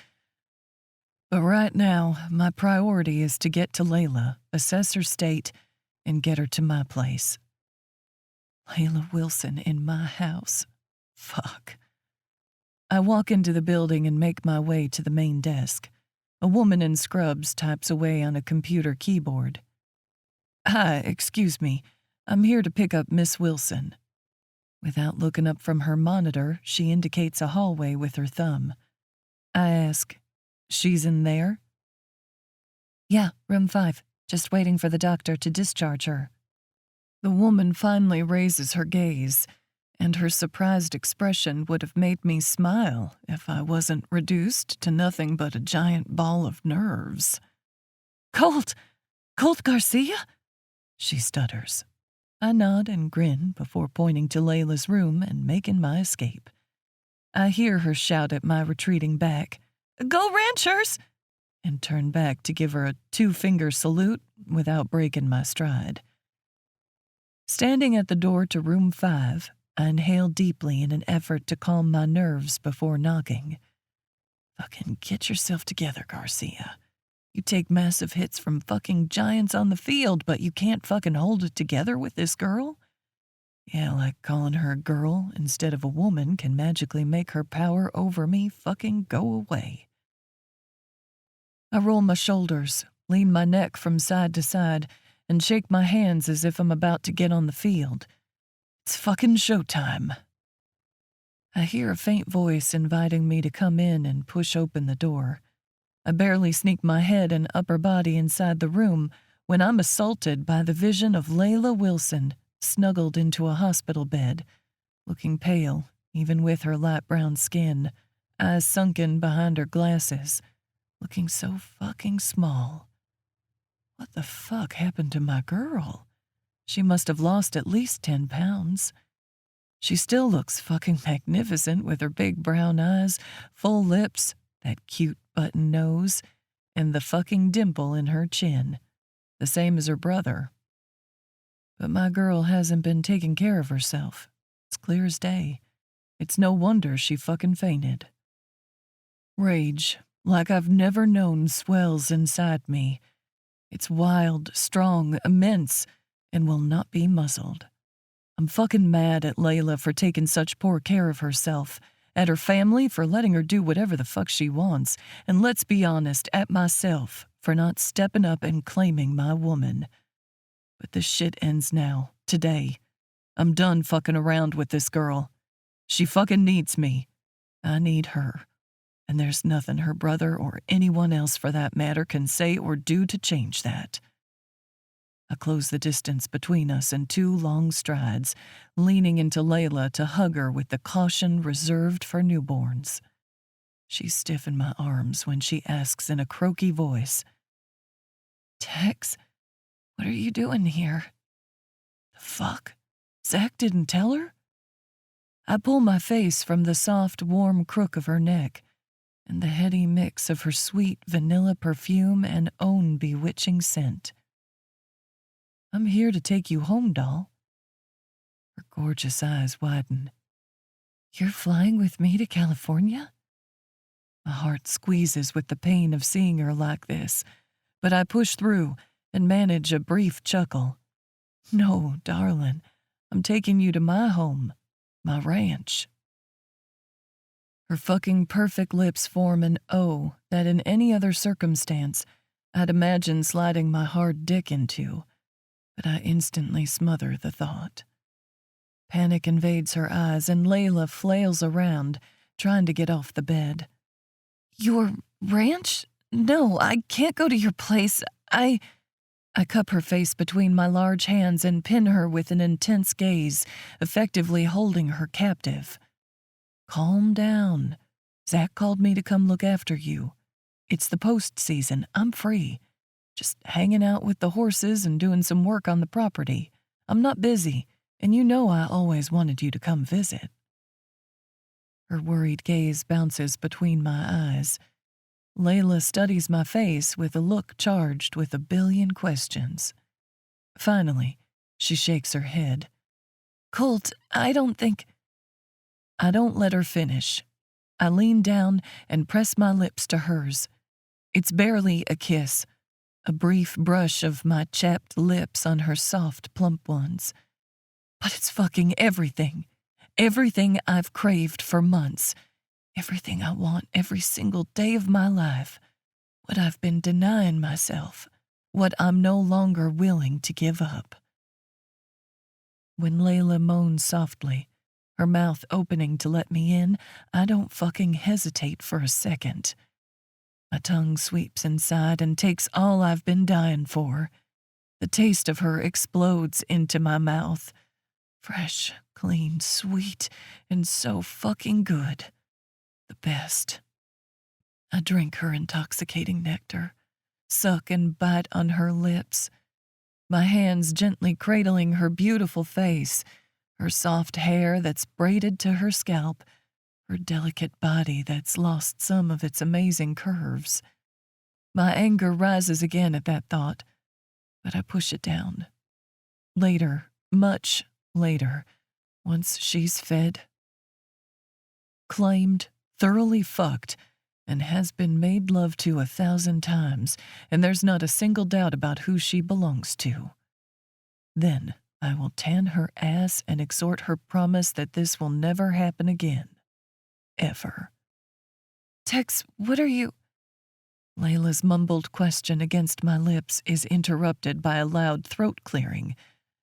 But right now, my priority is to get to Layla, assess her state, and get her to my place. Layla Wilson in my house. Fuck. I walk into the building and make my way to the main desk. A woman in scrubs types away on a computer keyboard. Hi, excuse me. I'm here to pick up Miss Wilson. Without looking up from her monitor, she indicates a hallway with her thumb. I ask, she's in there? Yeah, room 5. Just waiting for the doctor to discharge her. The woman finally raises her gaze, and her surprised expression would have made me smile if I wasn't reduced to nothing but a giant ball of nerves. Colt Garcia? She stutters. I nod and grin before pointing to Layla's room and making my escape. I hear her shout at my retreating back, "Go Ranchers!" and turn back to give her a 2-finger salute without breaking my stride. Standing at the door to room 5, I inhale deeply in an effort to calm my nerves before knocking. Fucking get yourself together, Garcia. You take massive hits from fucking giants on the field, but you can't fucking hold it together with this girl? Yeah, like calling her a girl instead of a woman can magically make her power over me fucking go away. I roll my shoulders, lean my neck from side to side, and shake my hands as if I'm about to get on the field. It's fucking showtime. I hear a faint voice inviting me to come in and push open the door. I barely sneak my head and upper body inside the room when I'm assaulted by the vision of Layla Wilson, snuggled into a hospital bed, looking pale, even with her light brown skin, eyes sunken behind her glasses, looking so fucking small. What the fuck happened to my girl? She must have lost at least 10 pounds. She still looks fucking magnificent with her big brown eyes, full lips, that cute button nose, and the fucking dimple in her chin, the same as her brother. But my girl hasn't been taking care of herself. It's clear as day. It's no wonder she fucking fainted. Rage, like I've never known, swells inside me. It's wild, strong, immense, and will not be muzzled. I'm fucking mad at Layla for taking such poor care of herself, at her family for letting her do whatever the fuck she wants, and let's be honest, at myself for not stepping up and claiming my woman. But this shit ends now, today. I'm done fucking around with this girl. She fucking needs me. I need her. And there's nothing her brother or anyone else for that matter can say or do to change that. I close the distance between us in 2 long strides, leaning into Layla to hug her with the caution reserved for newborns. She's stiff in my arms when she asks in a croaky voice, "Tex, what are you doing here?" The fuck? Zach didn't tell her? I pull my face from the soft, warm crook of her neck and the heady mix of her sweet vanilla perfume and own bewitching scent. "I'm here to take you home, doll." Her gorgeous eyes widen. "You're flying with me to California?" My heart squeezes with the pain of seeing her like this, but I push through and manage a brief chuckle. "No, darling, I'm taking you to my home, my ranch." Her fucking perfect lips form an O that in any other circumstance I'd imagine sliding my hard dick into, but I instantly smother the thought. Panic invades her eyes and Layla flails around, trying to get off the bed. "Your ranch? No, I can't go to your place. I cup her face between my large hands and pin her with an intense gaze, effectively holding her captive. Calm down. Zach called me to come look after you. It's the post season. I'm free. Just hanging out with the horses and doing some work on the property. I'm not busy, and you know I always wanted you to come visit. Her worried gaze bounces between my eyes. Layla studies my face with a look charged with a billion questions. Finally, she shakes her head. Colt, I don't let her finish. I lean down and press my lips to hers. It's barely a kiss, a brief brush of my chapped lips on her soft, plump ones. But it's fucking everything. Everything I've craved for months. Everything I want every single day of my life. What I've been denying myself. What I'm no longer willing to give up. When Layla moans softly, her mouth opening to let me in, I don't fucking hesitate for a second. My tongue sweeps inside and takes all I've been dying for. The taste of her explodes into my mouth. Fresh, clean, sweet, and so fucking good. The best. I drink her intoxicating nectar, suck and bite on her lips, my hands gently cradling her beautiful face, her soft hair that's braided to her scalp, her delicate body that's lost some of its amazing curves. My anger rises again at that thought, but I push it down. Later, much later, once she's fed, claimed, thoroughly fucked, and has been made love to 1,000 times, and there's not a single doubt about who she belongs to. Then I will tan her ass and extort her promise that this will never happen again. Ever. Tex, what are you... Layla's mumbled question against my lips is interrupted by a loud throat clearing.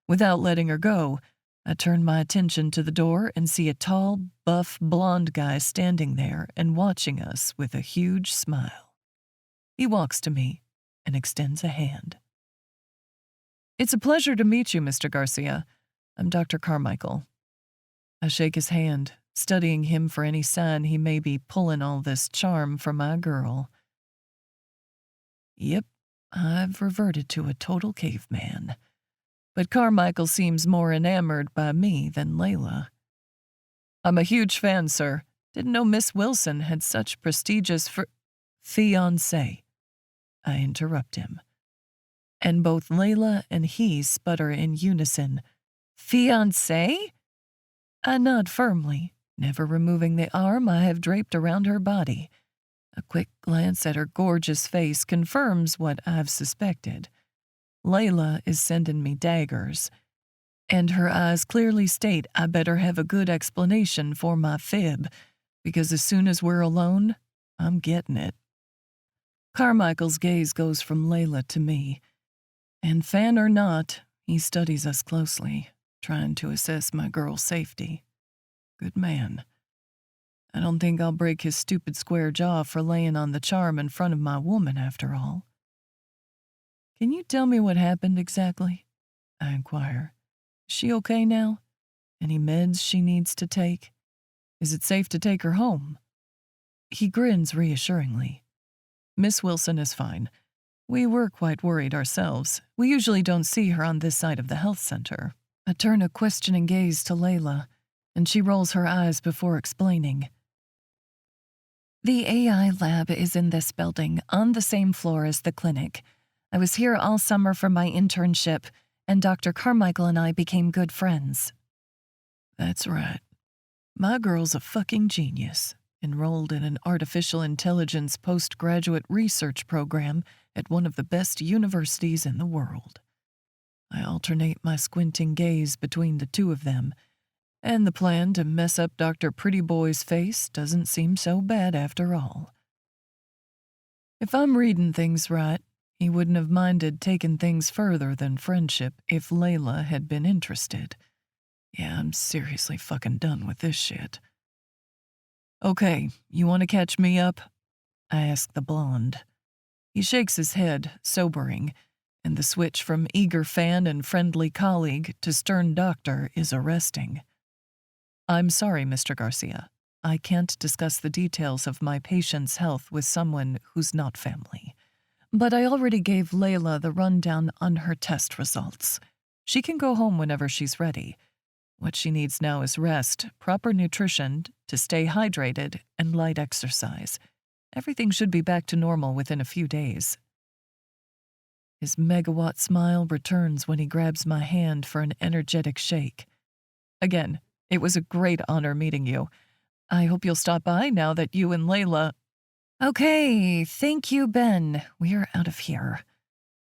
Without letting her go, I turn my attention to the door and see a tall, buff, blonde guy standing there and watching us with a huge smile. He walks to me and extends a hand. It's a pleasure to meet you, Mr. Garcia. I'm Dr. Carmichael. I shake his hand, studying him for any sign he may be pulling all this charm for my girl. Yep, I've reverted to a total caveman. But Carmichael seems more enamored by me than Layla. I'm a huge fan, sir. Didn't know Miss Wilson had such prestigious fiancé. I interrupt him. And both Layla and he sputter in unison. Fiancé? I nod firmly, never removing the arm I have draped around her body. A quick glance at her gorgeous face confirms what I've suspected. Layla is sending me daggers, and her eyes clearly state I better have a good explanation for my fib, because as soon as we're alone, I'm getting it. Carmichael's gaze goes from Layla to me, and fan or not, he studies us closely, trying to assess my girl's safety. Good man. I don't think I'll break his stupid square jaw for laying on the charm in front of my woman, after all. Can you tell me what happened exactly? I inquire. Is she okay now? Any meds she needs to take? Is it safe to take her home? He grins reassuringly. Miss Wilson is fine. We were quite worried ourselves. We usually don't see her on this side of the health center. I turn a questioning gaze to Layla, and she rolls her eyes before explaining. The AI lab is in this building, on the same floor as the clinic. I was here all summer for my internship, and Dr. Carmichael and I became good friends. That's right. My girl's a fucking genius, enrolled in an artificial intelligence postgraduate research program at one of the best universities in the world. I alternate my squinting gaze between the two of them, and the plan to mess up Dr. Pretty Boy's face doesn't seem so bad after all. If I'm reading things right, he wouldn't have minded taking things further than friendship if Layla had been interested. Yeah, I'm seriously fucking done with this shit. Okay, you want to catch me up? I ask the blonde. He shakes his head, sobering, and the switch from eager fan and friendly colleague to stern doctor is arresting. I'm sorry, Mr. Garcia. I can't discuss the details of my patient's health with someone who's not family. But I already gave Layla the rundown on her test results. She can go home whenever she's ready. What she needs now is rest, proper nutrition, to stay hydrated, and light exercise. Everything should be back to normal within a few days. His megawatt smile returns when he grabs my hand for an energetic shake. Again, it was a great honor meeting you. I hope you'll stop by now that you and Layla... Okay, thank you, Ben. We're out of here.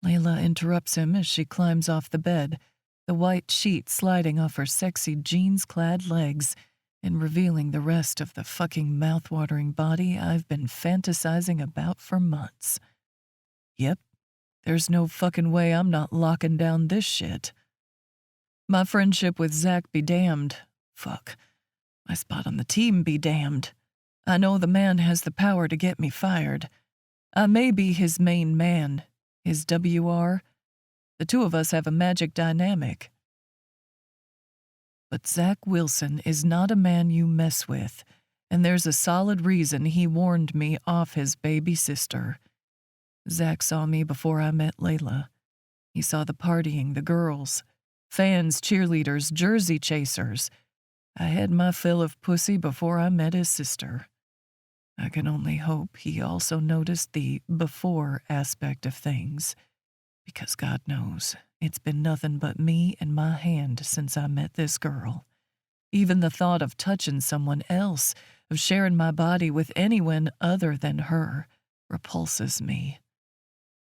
Layla interrupts him as she climbs off the bed, the white sheet sliding off her sexy jeans-clad legs and revealing the rest of the fucking mouth-watering body I've been fantasizing about for months. Yep, there's no fucking way I'm not locking down this shit. My friendship with Zach be damned. Fuck. My spot on the team be damned. I know the man has the power to get me fired. I may be his main man, his WR. The two of us have a magic dynamic. But Zach Wilson is not a man you mess with, and there's a solid reason he warned me off his baby sister. Zach saw me before I met Layla. He saw the partying, the girls, fans, cheerleaders, jersey chasers. I had my fill of pussy before I met his sister. I can only hope he also noticed the before aspect of things, because God knows it's been nothing but me and my hand since I met this girl. Even the thought of touching someone else, of sharing my body with anyone other than her, repulses me.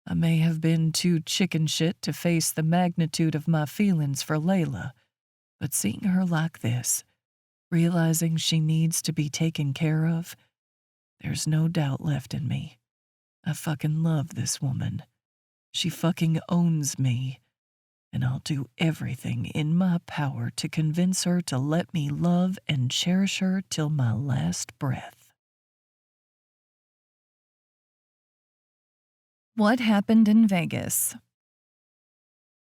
I may have been too chicken shit to face the magnitude of my feelings for Layla, but seeing her like this, realizing she needs to be taken care of, there's no doubt left in me. I fucking love this woman. She fucking owns me, and I'll do everything in my power to convince her to let me love and cherish her till my last breath. What happened in Vegas?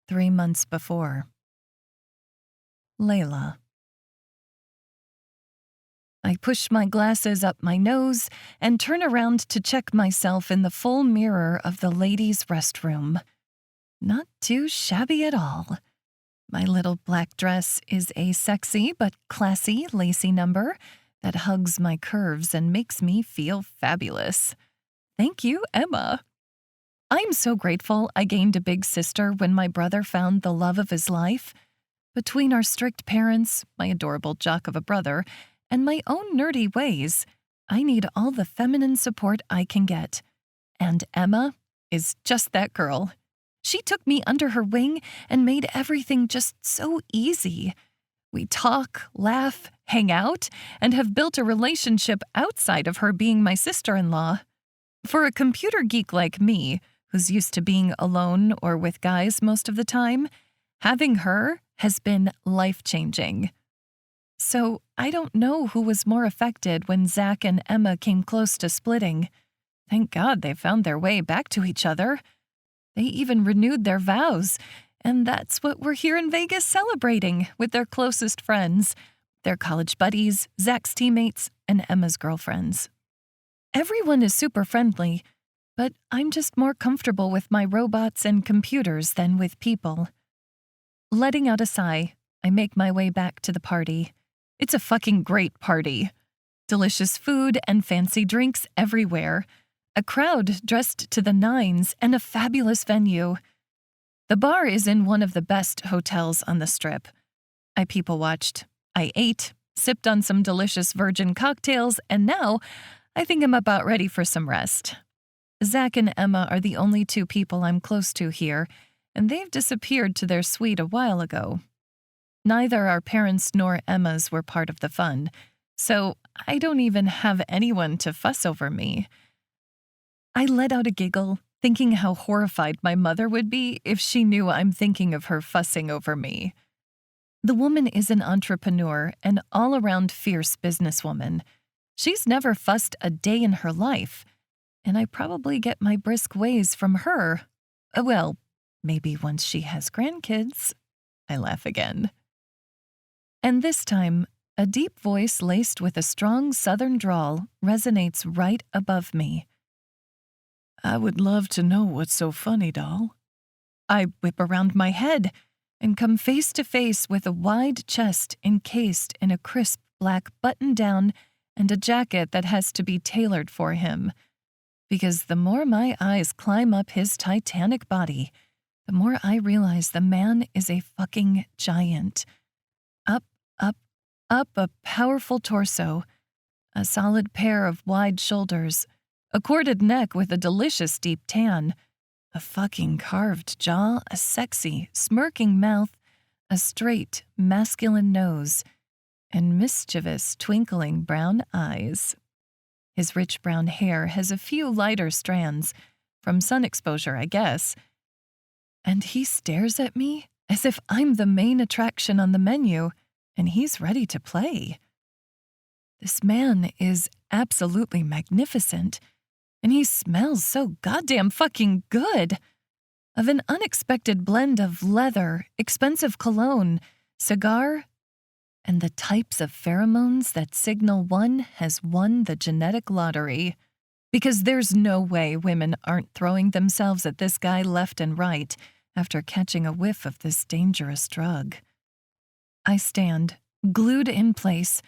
3 months before. Layla. I push my glasses up my nose and turn around to check myself in the full mirror of the ladies' restroom. Not too shabby at all. My little black dress is a sexy but classy lacy number that hugs my curves and makes me feel fabulous. Thank you, Emma. I'm so grateful I gained a big sister when my brother found the love of his life. Between our strict parents, my adorable jock of a brother, and my own nerdy ways, I need all the feminine support I can get. And Emma is just that girl. She took me under her wing and made everything just so easy. We talk, laugh, hang out, and have built a relationship outside of her being my sister-in-law. For a computer geek like me, who's used to being alone or with guys most of the time, having her has been life-changing. So I don't know who was more affected when Zach and Emma came close to splitting. Thank God they found their way back to each other. They even renewed their vows, and that's what we're here in Vegas celebrating with their closest friends, their college buddies, Zach's teammates, and Emma's girlfriends. Everyone is super friendly, but I'm just more comfortable with my robots and computers than with people. Letting out a sigh, I make my way back to the party. It's a fucking great party. Delicious food and fancy drinks everywhere. A crowd dressed to the nines and a fabulous venue. The bar is in one of the best hotels on the Strip. I people-watched. I ate, sipped on some delicious virgin cocktails, and now I think I'm about ready for some rest. Zach and Emma are the only two people I'm close to here, and they've disappeared to their suite a while ago. Neither our parents nor Emma's were part of the fun, so I don't even have anyone to fuss over me. I let out a giggle, thinking how horrified my mother would be if she knew I'm thinking of her fussing over me. The woman is an entrepreneur and all-around fierce businesswoman. She's never fussed a day in her life, and I probably get my brisk ways from her. Well, maybe once she has grandkids. I laugh again. And this time, a deep voice laced with a strong southern drawl resonates right above me. I would love to know what's so funny, doll. I whip around my head and come face to face with a wide chest encased in a crisp black button-down and a jacket that has to be tailored for him. Because the more my eyes climb up his titanic body, the more I realize the man is a fucking giant. Up, up, a powerful torso, a solid pair of wide shoulders, a corded neck with a delicious deep tan, a fucking carved jaw, a sexy, smirking mouth, a straight, masculine nose, and mischievous, twinkling brown eyes. His rich brown hair has a few lighter strands, from sun exposure, I guess, and he stares at me as if I'm the main attraction on the menu and he's ready to play. This man is absolutely magnificent, and he smells so goddamn fucking good. Of an unexpected blend of leather, expensive cologne, cigar, and the types of pheromones that signal one has won the genetic lottery. Because there's no way women aren't throwing themselves at this guy left and right after catching a whiff of this dangerous drug. I stand, glued in place,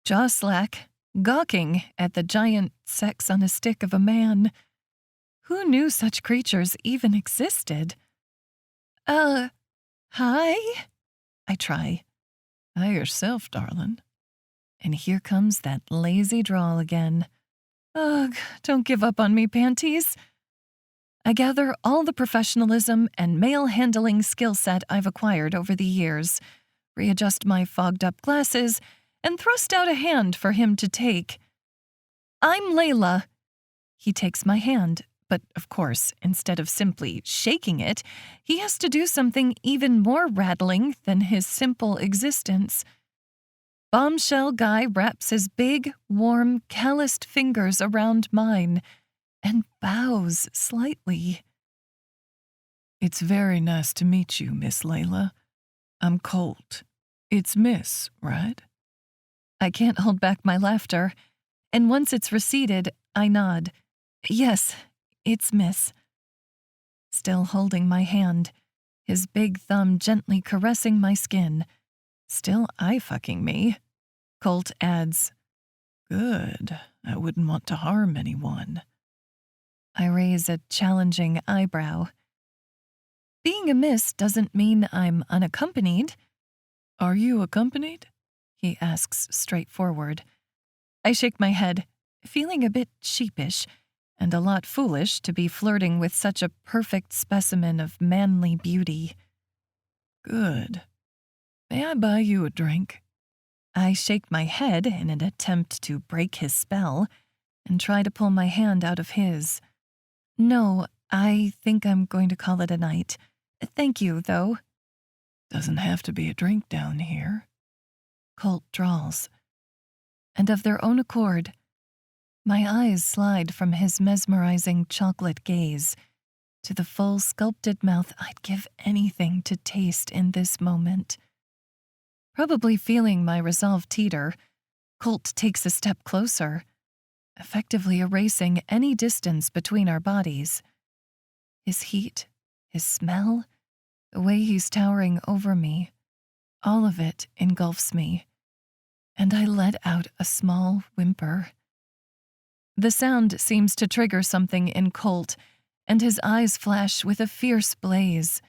jaw slack, gawking at the giant sex on a stick of a man. Who knew such creatures even existed? Hi? I try. Hi yourself, darling. And here comes that lazy drawl again. Ugh, don't give up on me, panties. I gather all the professionalism and mail-handling skill set I've acquired over the years, readjust my fogged-up glasses, and thrust out a hand for him to take. I'm Layla. He takes my hand, but of course, instead of simply shaking it, he has to do something even more rattling than his simple existence. Bombshell guy wraps his big, warm, calloused fingers around mine and bows slightly. It's very nice to meet you, Miss Layla. I'm Colt. It's Miss, right? I can't hold back my laughter, and once it's receded, I nod. Yes, it's Miss. Still holding my hand, his big thumb gently caressing my skin. Still eye-fucking me. Colt adds, Good. I wouldn't want to harm anyone. I raise a challenging eyebrow. Being a miss doesn't mean I'm unaccompanied. Are you accompanied? He asks straightforward. I shake my head, feeling a bit sheepish and a lot foolish to be flirting with such a perfect specimen of manly beauty. Good. May I buy you a drink? I shake my head in an attempt to break his spell and try to pull my hand out of his. No, I think I'm going to call it a night. Thank you, though. Doesn't have to be a drink down here. Colt drawls. And of their own accord, my eyes slide from his mesmerizing chocolate gaze to the full sculpted mouth I'd give anything to taste in this moment. Probably feeling my resolve teeter, Colt takes a step closer, effectively erasing any distance between our bodies. His heat, his smell, the way he's towering over me, all of it engulfs me, and I let out a small whimper. The sound seems to trigger something in Colt, and his eyes flash with a fierce blaze.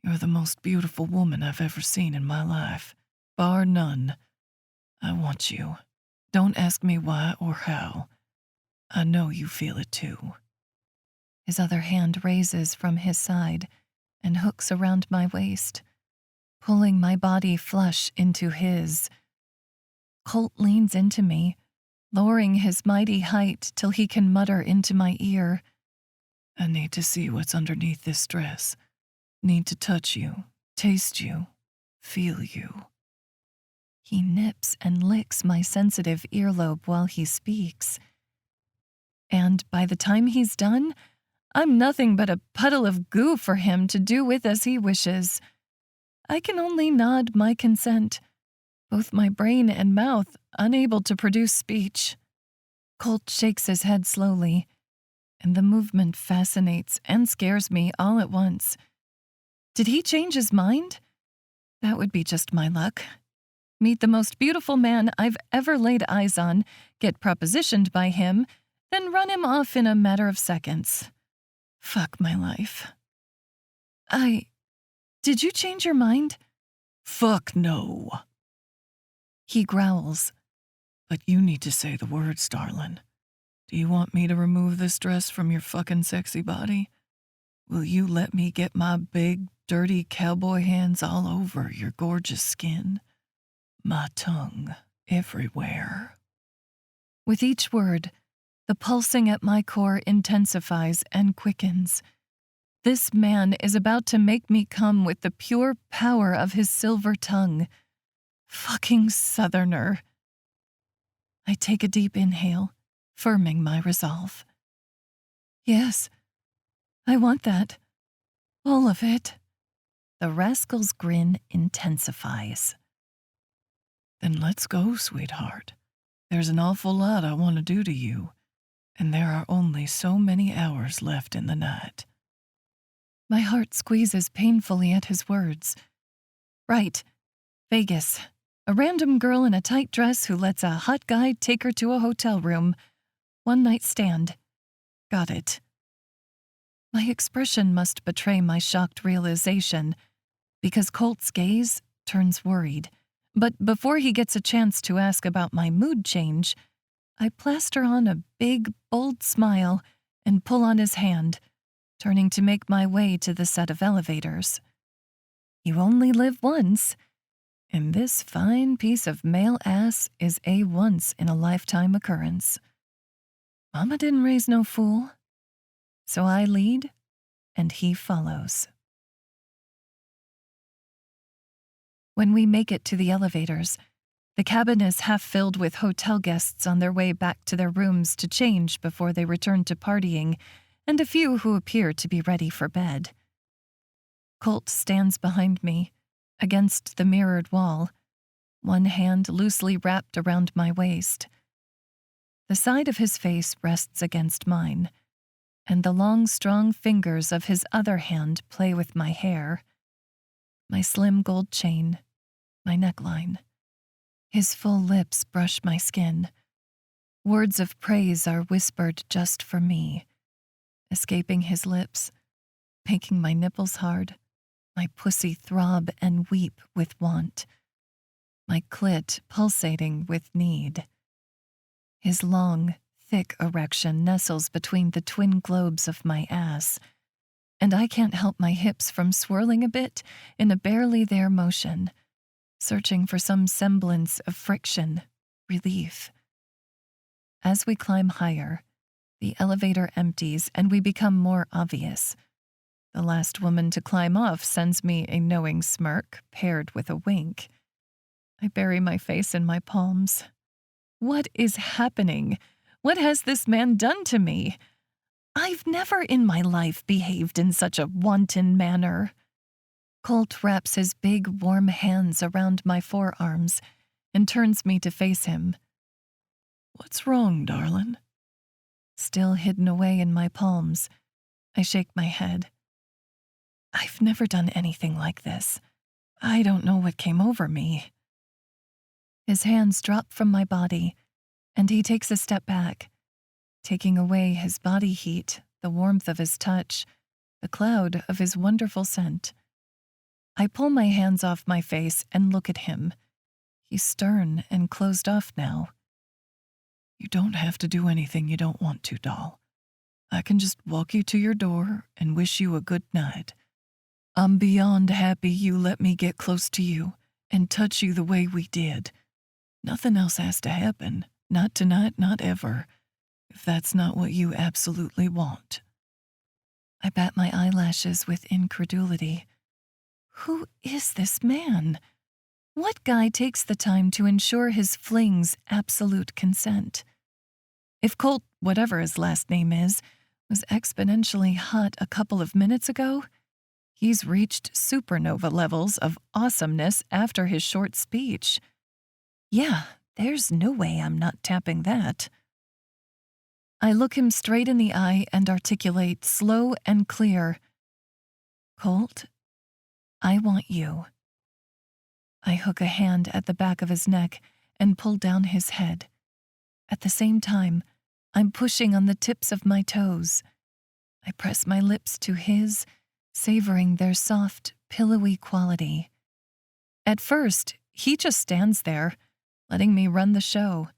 You're the most beautiful woman I've ever seen in my life, bar none. I want you. Don't ask me why or how. I know you feel it too. His other hand raises from his side and hooks around my waist, pulling my body flush into his. Colt leans into me, lowering his mighty height till he can mutter into my ear, I need to see what's underneath this dress. Need to touch you, taste you, feel you. He nips and licks my sensitive earlobe while he speaks. And by the time he's done, I'm nothing but a puddle of goo for him to do with as he wishes. I can only nod my consent, both my brain and mouth unable to produce speech. Colt shakes his head slowly, and the movement fascinates and scares me all at once. Did he change his mind? That would be just my luck. Meet the most beautiful man I've ever laid eyes on, get propositioned by him, then run him off in a matter of seconds. Fuck my life. Did you change your mind? Fuck no. He growls. But you need to say the words, darling. Do you want me to remove this dress from your fucking sexy body? Will you let me get my big, dirty cowboy hands all over your gorgeous skin? My tongue everywhere. With each word, the pulsing at my core intensifies and quickens. This man is about to make me come with the pure power of his silver tongue. Fucking Southerner. I take a deep inhale, firming my resolve. Yes, I want that. All of it. The rascal's grin intensifies. Then let's go, sweetheart. There's an awful lot I want to do to you, and there are only so many hours left in the night. My heart squeezes painfully at his words. Right. Vegas. A random girl in a tight dress who lets a hot guy take her to a hotel room. One night stand. Got it. My expression must betray my shocked realization, because Colt's gaze turns worried. But before he gets a chance to ask about my mood change, I plaster on a big, bold smile and pull on his hand, turning to make my way to the set of elevators. You only live once, and this fine piece of male ass is a once-in-a-lifetime occurrence. Mama didn't raise no fool. So I lead, and he follows. When we make it to the elevators, the cabin is half filled with hotel guests on their way back to their rooms to change before they return to partying, and a few who appear to be ready for bed. Colt stands behind me, against the mirrored wall, one hand loosely wrapped around my waist. The side of his face rests against mine, and the long, strong fingers of his other hand play with my hair, my slim gold chain, my neckline. His full lips brush my skin. Words of praise are whispered just for me, escaping his lips, making my nipples hard, my pussy throb and weep with want, my clit pulsating with need. His long, thick erection nestles between the twin globes of my ass, and I can't help my hips from swirling a bit in a barely there motion, searching for some semblance of friction, relief. As we climb higher, the elevator empties and we become more obvious. The last woman to climb off sends me a knowing smirk paired with a wink. I bury my face in my palms. What is happening? What has this man done to me? I've never in my life behaved in such a wanton manner. Colt wraps his big, warm hands around my forearms and turns me to face him. What's wrong, darling? Still hidden away in my palms, I shake my head. I've never done anything like this. I don't know what came over me. His hands drop from my body, and he takes a step back, taking away his body heat, the warmth of his touch, the cloud of his wonderful scent. I pull my hands off my face and look at him. He's stern and closed off now. You don't have to do anything you don't want to, doll. I can just walk you to your door and wish you a good night. I'm beyond happy you let me get close to you and touch you the way we did. Nothing else has to happen. Not tonight, not ever. If that's not what you absolutely want. I bat my eyelashes with incredulity. Who is this man? What guy takes the time to ensure his fling's absolute consent? If Colt, whatever his last name is, was exponentially hot a couple of minutes ago, he's reached supernova levels of awesomeness after his short speech. Yeah, there's no way I'm not tapping that. I look him straight in the eye and articulate slow and clear, Colt, I want you. I hook a hand at the back of his neck and pull down his head. At the same time, I'm pushing on the tips of my toes. I press my lips to his, savoring their soft, pillowy quality. At first, he just stands there, letting me run the show.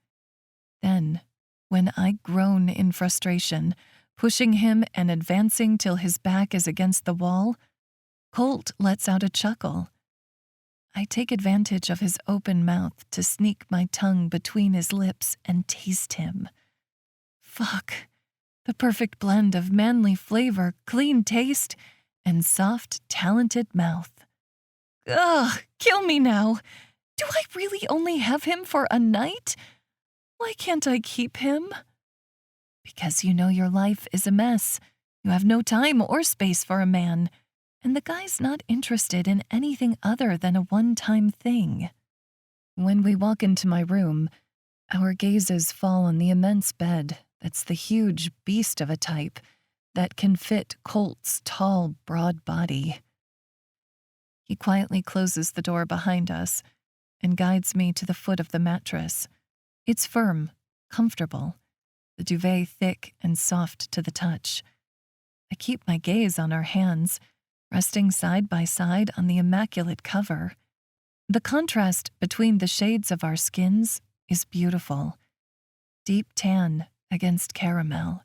Then, when I groan in frustration, pushing him and advancing till his back is against the wall, Colt lets out a chuckle. I take advantage of his open mouth to sneak my tongue between his lips and taste him. Fuck. The perfect blend of manly flavor, clean taste, and soft, talented mouth. Ugh, kill me now. Do I really only have him for a night? Why can't I keep him? Because you know your life is a mess. You have no time or space for a man. And the guy's not interested in anything other than a one-time thing. When we walk into my room, our gazes fall on the immense bed that's the huge beast of a type that can fit Colt's tall, broad body. He quietly closes the door behind us and guides me to the foot of the mattress. It's firm, comfortable, the duvet thick and soft to the touch. I keep my gaze on our hands, resting side by side on the immaculate cover. The contrast between the shades of our skins is beautiful. Deep tan against caramel.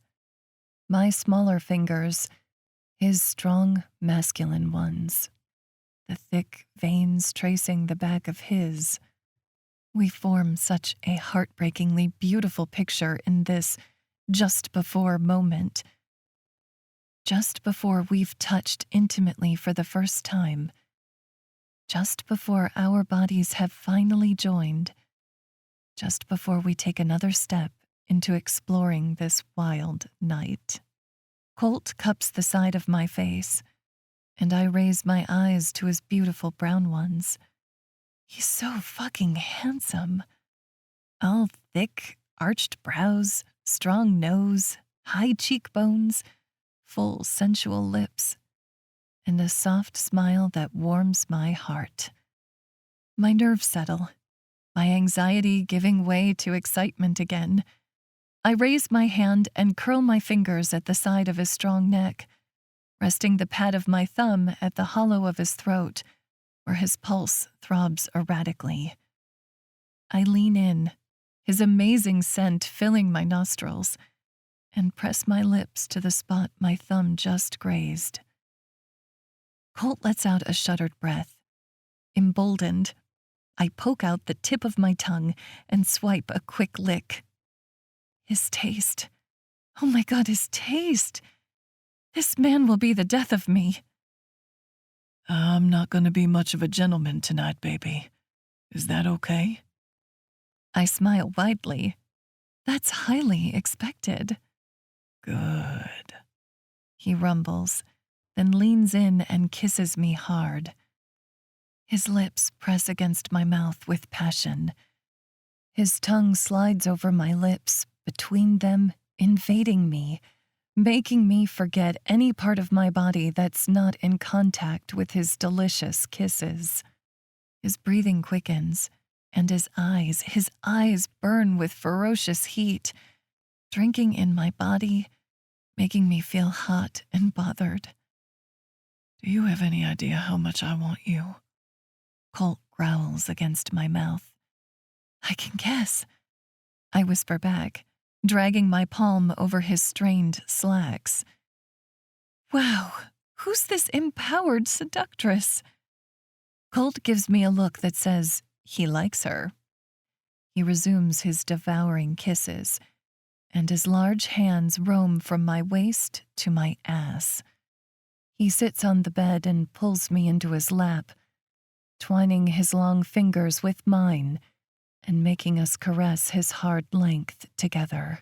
My smaller fingers, his strong, masculine ones. The thick veins tracing the back of his. We form such a heartbreakingly beautiful picture in this just before moment. Just before we've touched intimately for the first time. Just before our bodies have finally joined. Just before we take another step into exploring this wild night. Colt cups the side of my face, and I raise my eyes to his beautiful brown ones. He's so fucking handsome. All thick, arched brows, strong nose, high cheekbones, full sensual lips, and a soft smile that warms my heart. My nerves settle, my anxiety giving way to excitement again. I raise my hand and curl my fingers at the side of his strong neck, resting the pad of my thumb at the hollow of his throat, where his pulse throbs erratically. I lean in, his amazing scent filling my nostrils, and press my lips to the spot my thumb just grazed. Colt lets out a shuddered breath. Emboldened, I poke out the tip of my tongue and swipe a quick lick. His taste. Oh my God, his taste. This man will be the death of me. I'm not going to be much of a gentleman tonight, baby. Is that okay? I smile widely. That's highly expected. Good. He rumbles, then leans in and kisses me hard. His lips press against my mouth with passion. His tongue slides over my lips, between them, invading me, making me forget any part of my body that's not in contact with his delicious kisses. His breathing quickens, and his eyes burn with ferocious heat, drinking in my body, making me feel hot and bothered. Do you have any idea how much I want you? Colt growls against my mouth. I can guess, I whisper back, dragging my palm over his strained slacks. Wow, who's this empowered seductress? Colt gives me a look that says he likes her. He resumes his devouring kisses, and his large hands roam from my waist to my ass. He sits on the bed and pulls me into his lap, twining his long fingers with mine and making us caress his hard length together.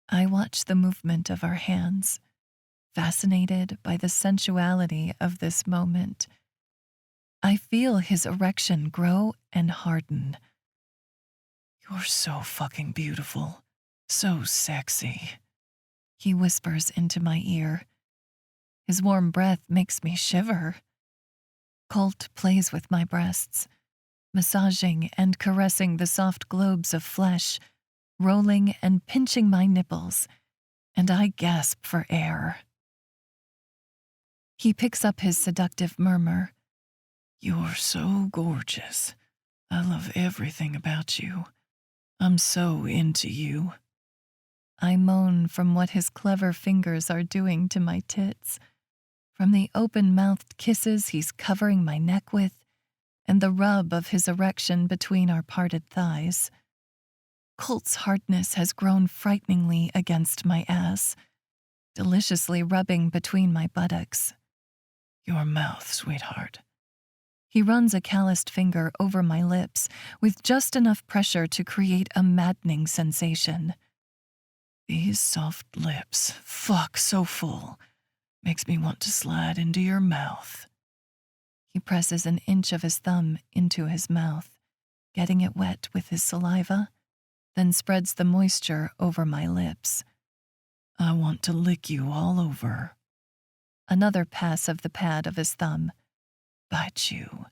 I watch the movement of our hands, fascinated by the sensuality of this moment. I feel his erection grow and harden, You're so fucking beautiful. So sexy. He whispers into my ear. His warm breath makes me shiver. Colt plays with my breasts, massaging and caressing the soft globes of flesh, rolling and pinching my nipples, and I gasp for air. He picks up his seductive murmur. You're so gorgeous. I love everything about you. I'm so into you. I moan from what his clever fingers are doing to my tits, from the open-mouthed kisses he's covering my neck with, and the rub of his erection between our parted thighs. Colt's hardness has grown frighteningly against my ass, deliciously rubbing between my buttocks. Your mouth, sweetheart. He runs a calloused finger over my lips with just enough pressure to create a maddening sensation. These soft lips, fuck so full, makes me want to slide into your mouth. He presses an inch of his thumb into his mouth, getting it wet with his saliva, then spreads the moisture over my lips. I want to lick you all over. Another pass of the pad of his thumb. Bite you.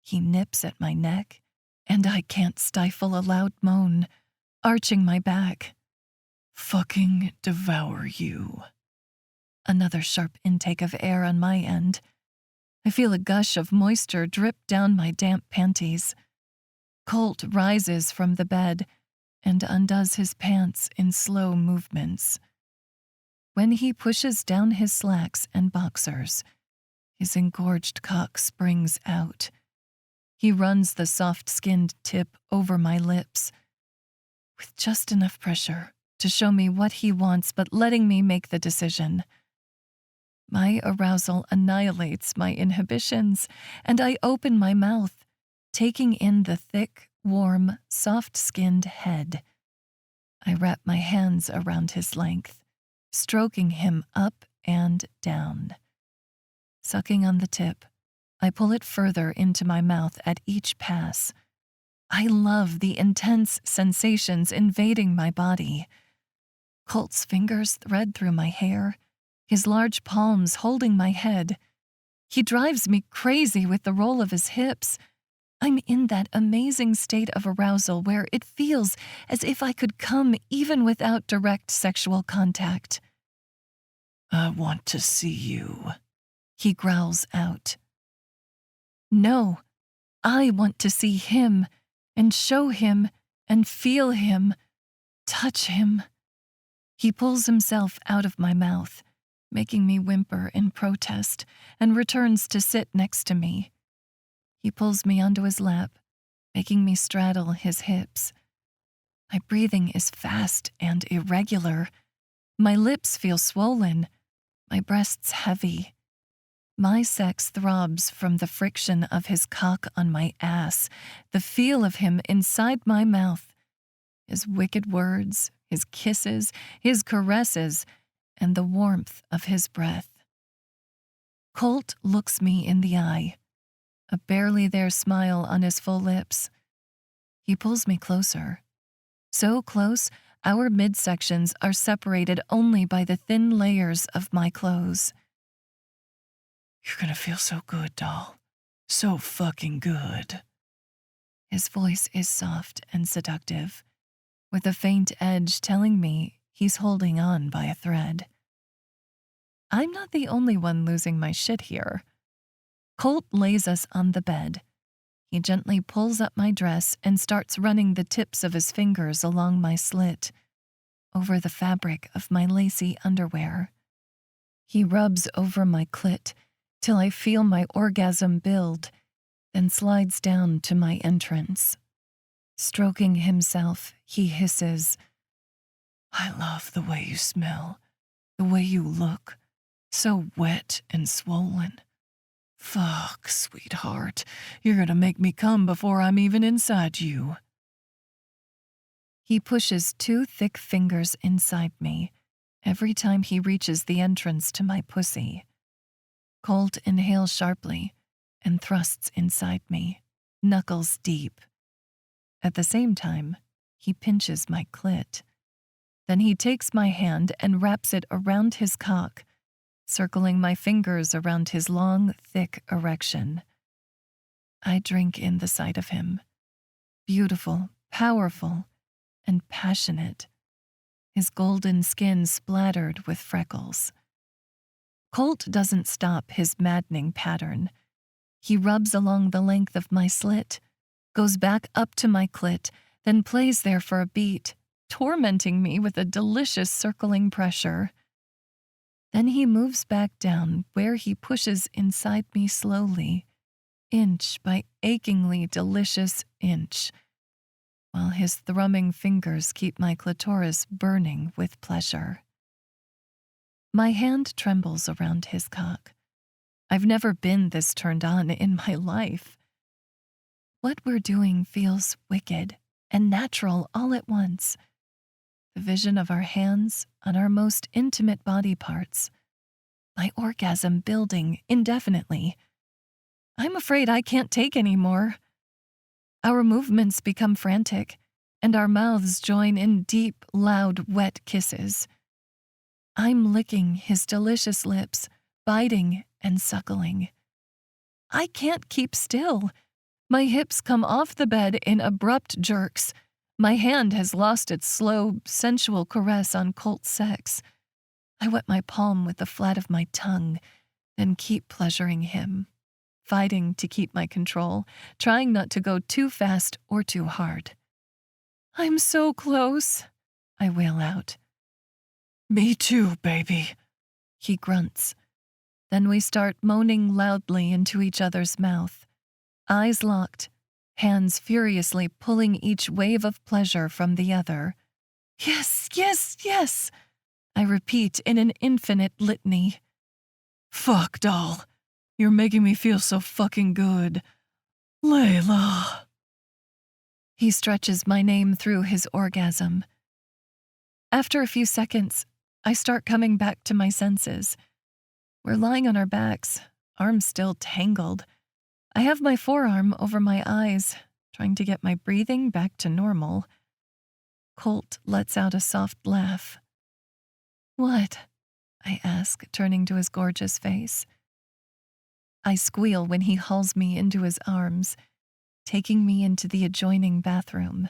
He nips at my neck, and I can't stifle a loud moan, arching my back. Fucking devour you. Another sharp intake of air on my end. I feel a gush of moisture drip down my damp panties. Colt rises from the bed and undoes his pants in slow movements. When he pushes down his slacks and boxers, his engorged cock springs out. He runs the soft-skinned tip over my lips, with just enough pressure to show me what he wants but letting me make the decision. My arousal annihilates my inhibitions, and I open my mouth, taking in the thick, warm, soft-skinned head. I wrap my hands around his length, stroking him up and down. Sucking on the tip, I pull it further into my mouth at each pass. I love the intense sensations invading my body. Colt's fingers thread through my hair, his large palms holding my head. He drives me crazy with the roll of his hips. I'm in that amazing state of arousal where it feels as if I could come even without direct sexual contact. I want to see you, he growls out. No, I want to see him and show him and feel him, touch him. He pulls himself out of my mouth, making me whimper in protest, and returns to sit next to me. He pulls me onto his lap, making me straddle his hips. My breathing is fast and irregular. My lips feel swollen, my breasts heavy. My sex throbs from the friction of his cock on my ass, the feel of him inside my mouth, his wicked words, his kisses, his caresses, and the warmth of his breath. Colt looks me in the eye, a barely there smile on his full lips. He pulls me closer. So close, our midsections are separated only by the thin layers of my clothes. You're gonna feel so good, doll. So fucking good. His voice is soft and seductive, with a faint edge telling me he's holding on by a thread. I'm not the only one losing my shit here. Colt lays us on the bed. He gently pulls up my dress and starts running the tips of his fingers along my slit, over the fabric of my lacy underwear. He rubs over my clit till I feel my orgasm build, then slides down to my entrance. Stroking himself, he hisses, I love the way you smell, the way you look, so wet and swollen. Fuck, sweetheart, you're gonna make me come before I'm even inside you. He pushes 2 thick fingers inside me every time he reaches the entrance to my pussy. Colt inhales sharply and thrusts inside me, knuckles deep. At the same time, He pinches my clit. Then he takes my hand and wraps it around his cock, circling my fingers around his long, thick erection. I drink in the sight of him. Beautiful, powerful, and passionate. His golden skin splattered with freckles. Colt doesn't stop his maddening pattern. He rubs along the length of my slit, goes back up to my clit, then plays there for a beat, tormenting me with a delicious circling pressure. Then he moves back down where he pushes inside me slowly, inch by achingly delicious inch, while his thrumming fingers keep my clitoris burning with pleasure. My hand trembles around his cock. I've never been this turned on in my life. What we're doing feels wicked and natural all at once. The vision of our hands on our most intimate body parts. My orgasm building indefinitely. I'm afraid I can't take any more. Our movements become frantic, and our mouths join in deep, loud, wet kisses. I'm licking his delicious lips, biting and suckling. I can't keep still. My hips come off the bed in abrupt jerks. My hand has lost its slow, sensual caress on Colt's sex. I wet my palm with the flat of my tongue, then keep pleasuring him, fighting to keep my control, trying not to go too fast or too hard. I'm so close, I wail out. Me too, baby, he grunts. Then we start moaning loudly into each other's mouth, eyes locked, hands furiously pulling each wave of pleasure from the other. Yes, yes, yes, I repeat in an infinite litany. Fuck, doll. You're making me feel so fucking good. Layla. He stretches my name through his orgasm. After a few seconds, I start coming back to my senses. We're lying on our backs, arms still tangled. I have my forearm over my eyes, trying to get my breathing back to normal. Colt lets out a soft laugh. What? I ask, turning to his gorgeous face. I squeal when he hauls me into his arms, taking me into the adjoining bathroom.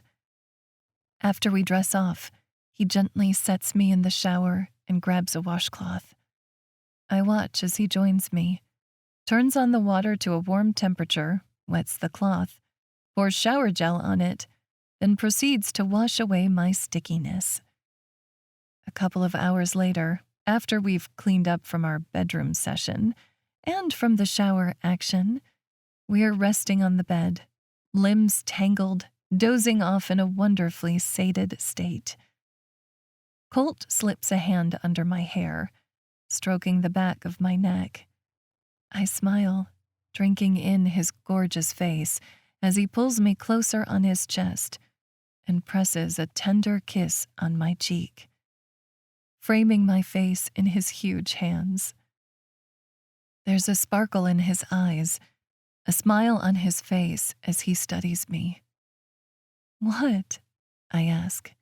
After we dress off, he gently sets me in the shower and grabs a washcloth. I watch as he joins me, turns on the water to a warm temperature, wets the cloth, pours shower gel on it, then proceeds to wash away my stickiness. A couple of hours later, after we've cleaned up from our bedroom session and from the shower action, we're resting on the bed, limbs tangled, dozing off in a wonderfully sated state. Colt slips a hand under my hair, stroking the back of my neck. I smile, drinking in his gorgeous face as he pulls me closer on his chest and presses a tender kiss on my cheek, framing my face in his huge hands. There's a sparkle in his eyes, a smile on his face as he studies me. What? I ask.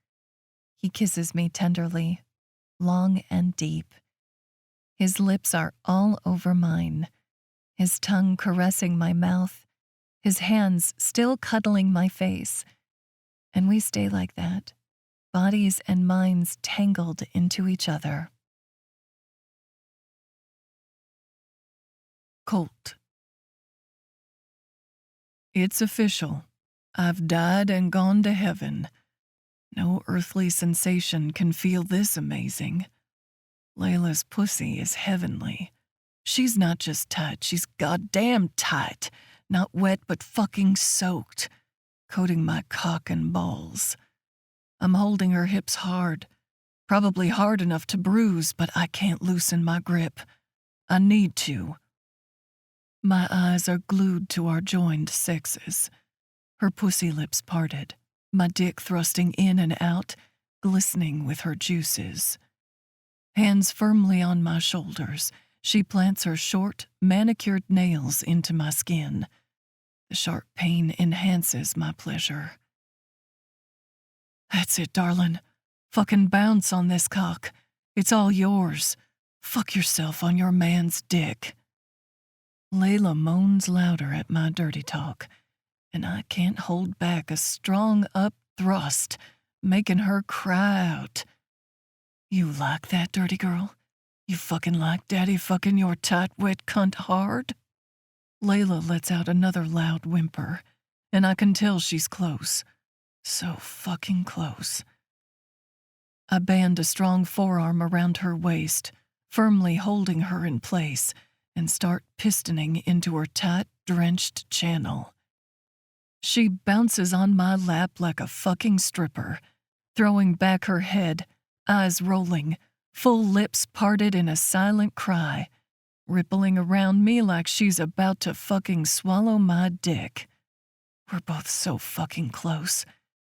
He kisses me tenderly, long and deep. His lips are all over mine, his tongue caressing my mouth, his hands still cuddling my face. And we stay like that, bodies and minds tangled into each other. Colt. It's official. I've died and gone to heaven. No earthly sensation can feel this amazing. Layla's pussy is heavenly. She's not just tight, she's goddamn tight. Not wet, but fucking soaked, coating my cock and balls. I'm holding her hips hard, probably hard enough to bruise, but I can't loosen my grip. I need to. My eyes are glued to our joined sexes. Her pussy lips parted, my dick thrusting in and out, glistening with her juices. Hands firmly on my shoulders, she plants her short, manicured nails into my skin. The sharp pain enhances my pleasure. That's it, darling. Fucking bounce on this cock. It's all yours. Fuck yourself on your man's dick. Layla moans louder at my dirty talk, and I can't hold back a strong up thrust, making her cry out. You like that, dirty girl? You fucking like daddy fucking your tight, wet cunt hard? Layla lets out another loud whimper, and I can tell she's close. So fucking close. I band a strong forearm around her waist, firmly holding her in place, and start pistoning into her tight, drenched channel. She bounces on my lap like a fucking stripper, throwing back her head, eyes rolling, full lips parted in a silent cry, rippling around me like she's about to fucking swallow my dick. We're both so fucking close.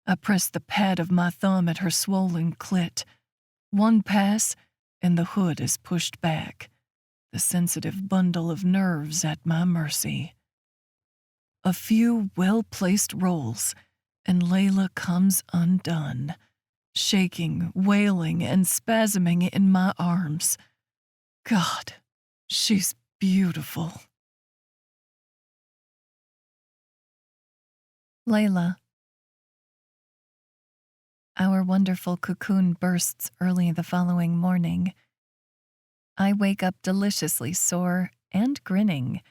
I press the pad of my thumb at her swollen clit. One pass, and the hood is pushed back, the sensitive bundle of nerves at my mercy. A few well-placed rolls, and Layla comes undone, shaking, wailing, and spasming in my arms. God, she's beautiful. Layla. Our wonderful cocoon bursts early the following morning. I wake up deliciously sore and grinning,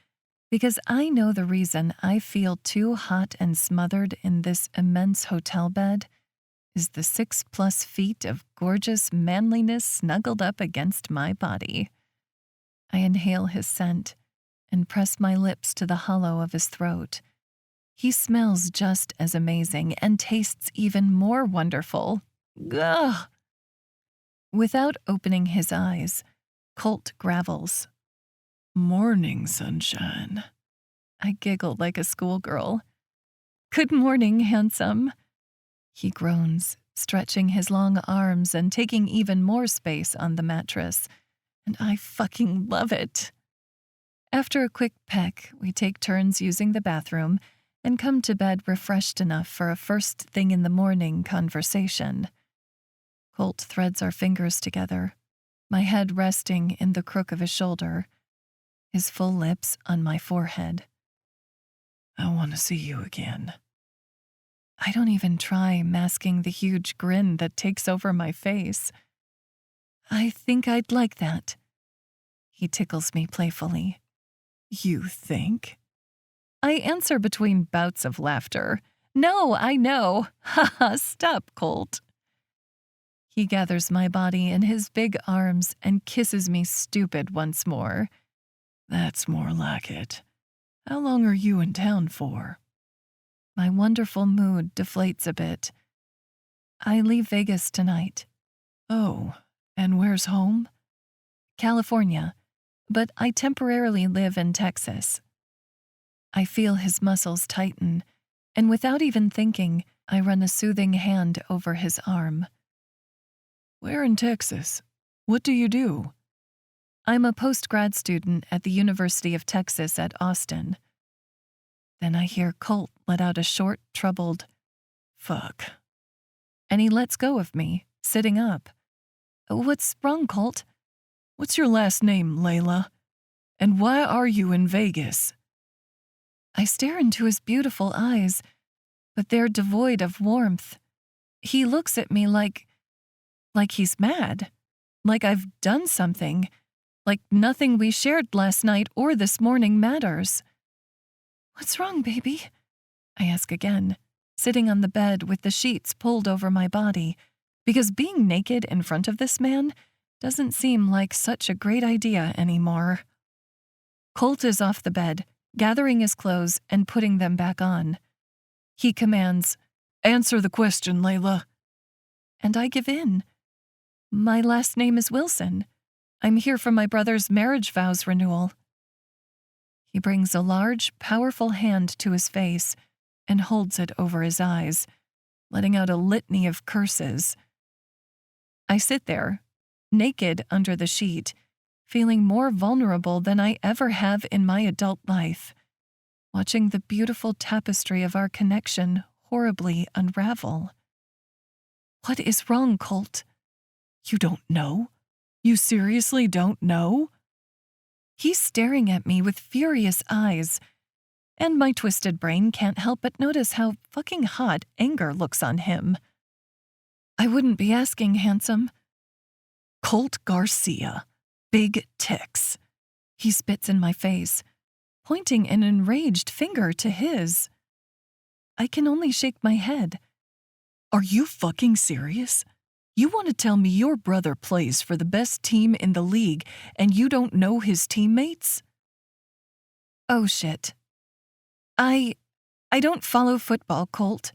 because I know the reason I feel too hot and smothered in this immense hotel bed is the 6+ feet of gorgeous manliness snuggled up against my body. I inhale his scent and press my lips to the hollow of his throat. He smells just as amazing and tastes even more wonderful. Ugh! Without opening his eyes, Colt gravels. Morning, sunshine. I giggle like a schoolgirl. Good morning, handsome. He groans, stretching his long arms and taking even more space on the mattress, and I fucking love it. After a quick peck, we take turns using the bathroom and come to bed refreshed enough for a first thing in the morning conversation. Colt threads our fingers together, my head resting in the crook of his shoulder, his full lips on my forehead. I want to see you again. I don't even try masking the huge grin that takes over my face. I think I'd like that. He tickles me playfully. You think? I answer between bouts of laughter. No, I know. Ha ha, stop, Colt. He gathers my body in his big arms and kisses me stupid once more. That's more like it. How long are you in town for? My wonderful mood deflates a bit. I leave Vegas tonight. Oh, and where's home? California, but I temporarily live in Texas. I feel his muscles tighten, and without even thinking, I run a soothing hand over his arm. Where in Texas? What do you do? I'm a post-grad student at the University of Texas at Austin. Then I hear Colt let out a short, troubled, fuck. And he lets go of me, sitting up. What's wrong, Colt? What's your last name, Layla? And why are you in Vegas? I stare into his beautiful eyes, but they're devoid of warmth. He looks at me like he's mad, like I've done something, like nothing we shared last night or this morning matters. What's wrong, baby? I ask again, sitting on the bed with the sheets pulled over my body, because being naked in front of this man doesn't seem like such a great idea anymore. Colt is off the bed, gathering his clothes and putting them back on. He commands, "Answer the question, Layla." And I give in. My last name is Wilson. I'm here for my brother's marriage vows renewal. He brings a large, powerful hand to his face and holds it over his eyes, letting out a litany of curses. I sit there, naked under the sheet, feeling more vulnerable than I ever have in my adult life, watching the beautiful tapestry of our connection horribly unravel. What is wrong, Colt? You don't know? You seriously don't know? He's staring at me with furious eyes, and my twisted brain can't help but notice how fucking hot anger looks on him. I wouldn't be asking, handsome. Colt Garcia, Big Tex. He spits in my face, pointing an enraged finger to his. I can only shake my head. Are you fucking serious? You want to tell me your brother plays for the best team in the league and you don't know his teammates? Oh shit. I don't follow football, Colt.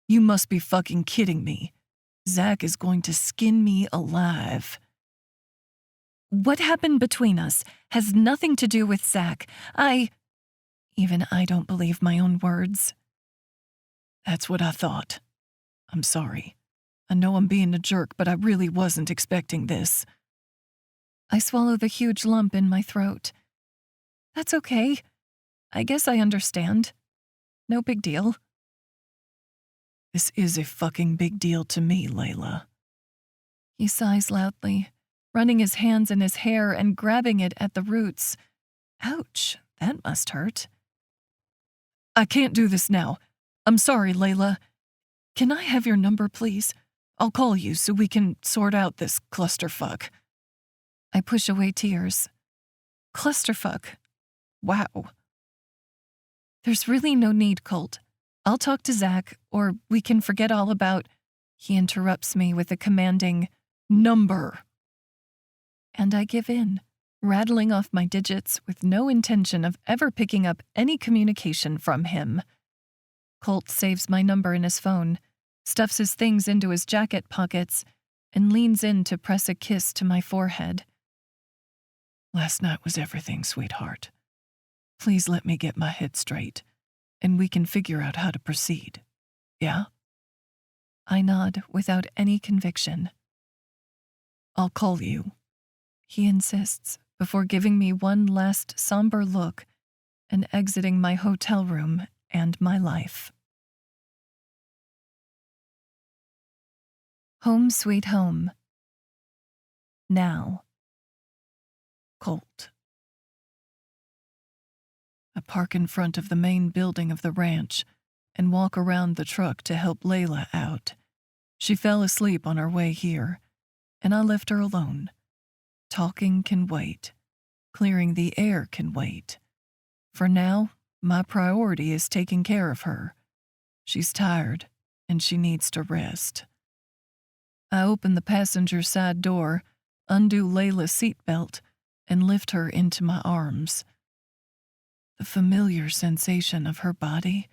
You must be fucking kidding me. Zach is going to skin me alive. What happened between us has nothing to do with Zach. Even I don't believe my own words. That's what I thought. I'm sorry. I know I'm being a jerk, but I really wasn't expecting this. I swallow the huge lump in my throat. That's okay. I guess I understand. No big deal. This is a fucking big deal to me, Layla. He sighs loudly, running his hands in his hair and grabbing it at the roots. Ouch, that must hurt. I can't do this now. I'm sorry, Layla. Can I have your number, please? I'll call you so we can sort out this clusterfuck. I push away tears. Clusterfuck. Wow. There's really no need, Colt. I'll talk to Zach, or we can forget all about... He interrupts me with a commanding, number. And I give in, rattling off my digits with no intention of ever picking up any communication from him. Colt saves my number in his phone, stuffs his things into his jacket pockets, and leans in to press a kiss to my forehead. Last night was everything, sweetheart. Please let me get my head straight, and we can figure out how to proceed. Yeah? I nod without any conviction. I'll call you, he insists, before giving me one last somber look and exiting my hotel room and my life. Home sweet home. Now. Colt. I park in front of the main building of the ranch and walk around the truck to help Layla out. She fell asleep on our way here, and I left her alone. Talking can wait. Clearing the air can wait. For now, my priority is taking care of her. She's tired, and she needs to rest. I open the passenger side door, undo Layla's seatbelt, and lift her into my arms. The familiar sensation of her body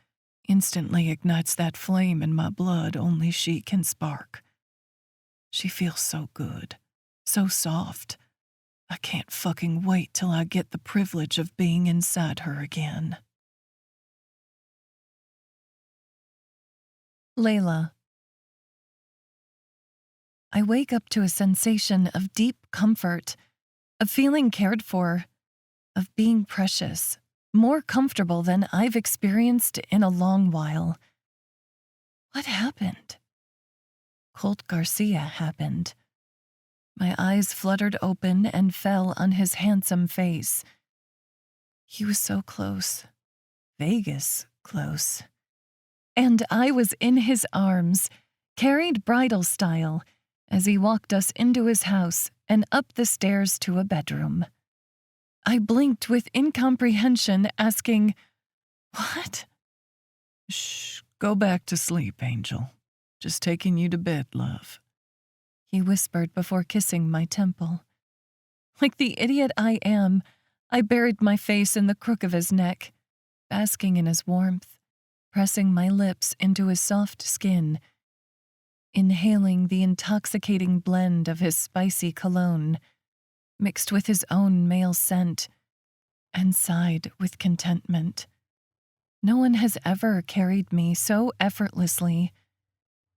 instantly ignites that flame in my blood only she can spark. She feels so good, so soft. I can't fucking wait till I get the privilege of being inside her again. Layla. I wake up to a sensation of deep comfort, of feeling cared for, of being precious, more comfortable than I've experienced in a long while. What happened? Colt Garcia happened. My eyes fluttered open and fell on his handsome face. He was so close. Vegas close. And I was in his arms, carried bridal style, as he walked us into his house and up the stairs to a bedroom. I blinked with incomprehension, asking, "What?" "Shh, go back to sleep, Angel. Just taking you to bed, love," he whispered before kissing my temple. Like the idiot I am, I buried my face in the crook of his neck, basking in his warmth, pressing my lips into his soft skin, inhaling the intoxicating blend of his spicy cologne, mixed with his own male scent, and sighed with contentment. No one has ever carried me so effortlessly,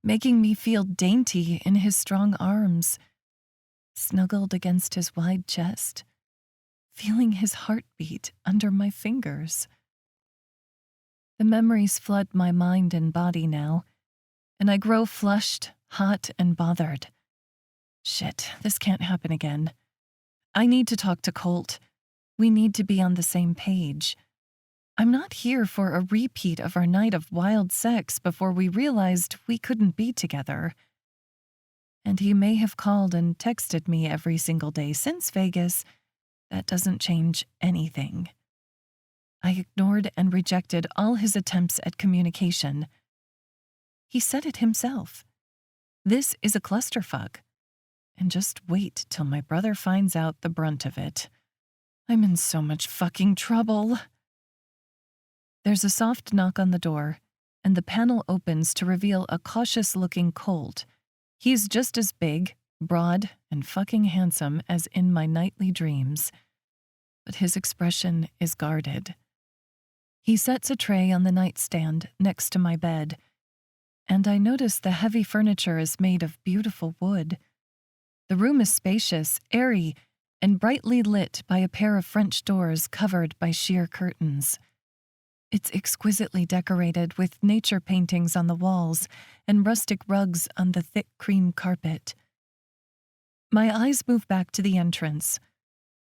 making me feel dainty in his strong arms, snuggled against his wide chest, feeling his heartbeat under my fingers. The memories flood my mind and body now, and I grow flushed, hot and bothered. Shit, this can't happen again. I need to talk to Colt. We need to be on the same page. I'm not here for a repeat of our night of wild sex before we realized we couldn't be together. And he may have called and texted me every single day since Vegas. That doesn't change anything. I ignored and rejected all his attempts at communication. He said it himself. This is a clusterfuck. And just wait till my brother finds out the brunt of it. I'm in so much fucking trouble. There's a soft knock on the door, and the panel opens to reveal a cautious-looking Colt. He's just as big, broad, and fucking handsome as in my nightly dreams. But his expression is guarded. He sets a tray on the nightstand next to my bed, and I notice the heavy furniture is made of beautiful wood. The room is spacious, airy, and brightly lit by a pair of French doors covered by sheer curtains. It's exquisitely decorated with nature paintings on the walls and rustic rugs on the thick cream carpet. My eyes move back to the entrance.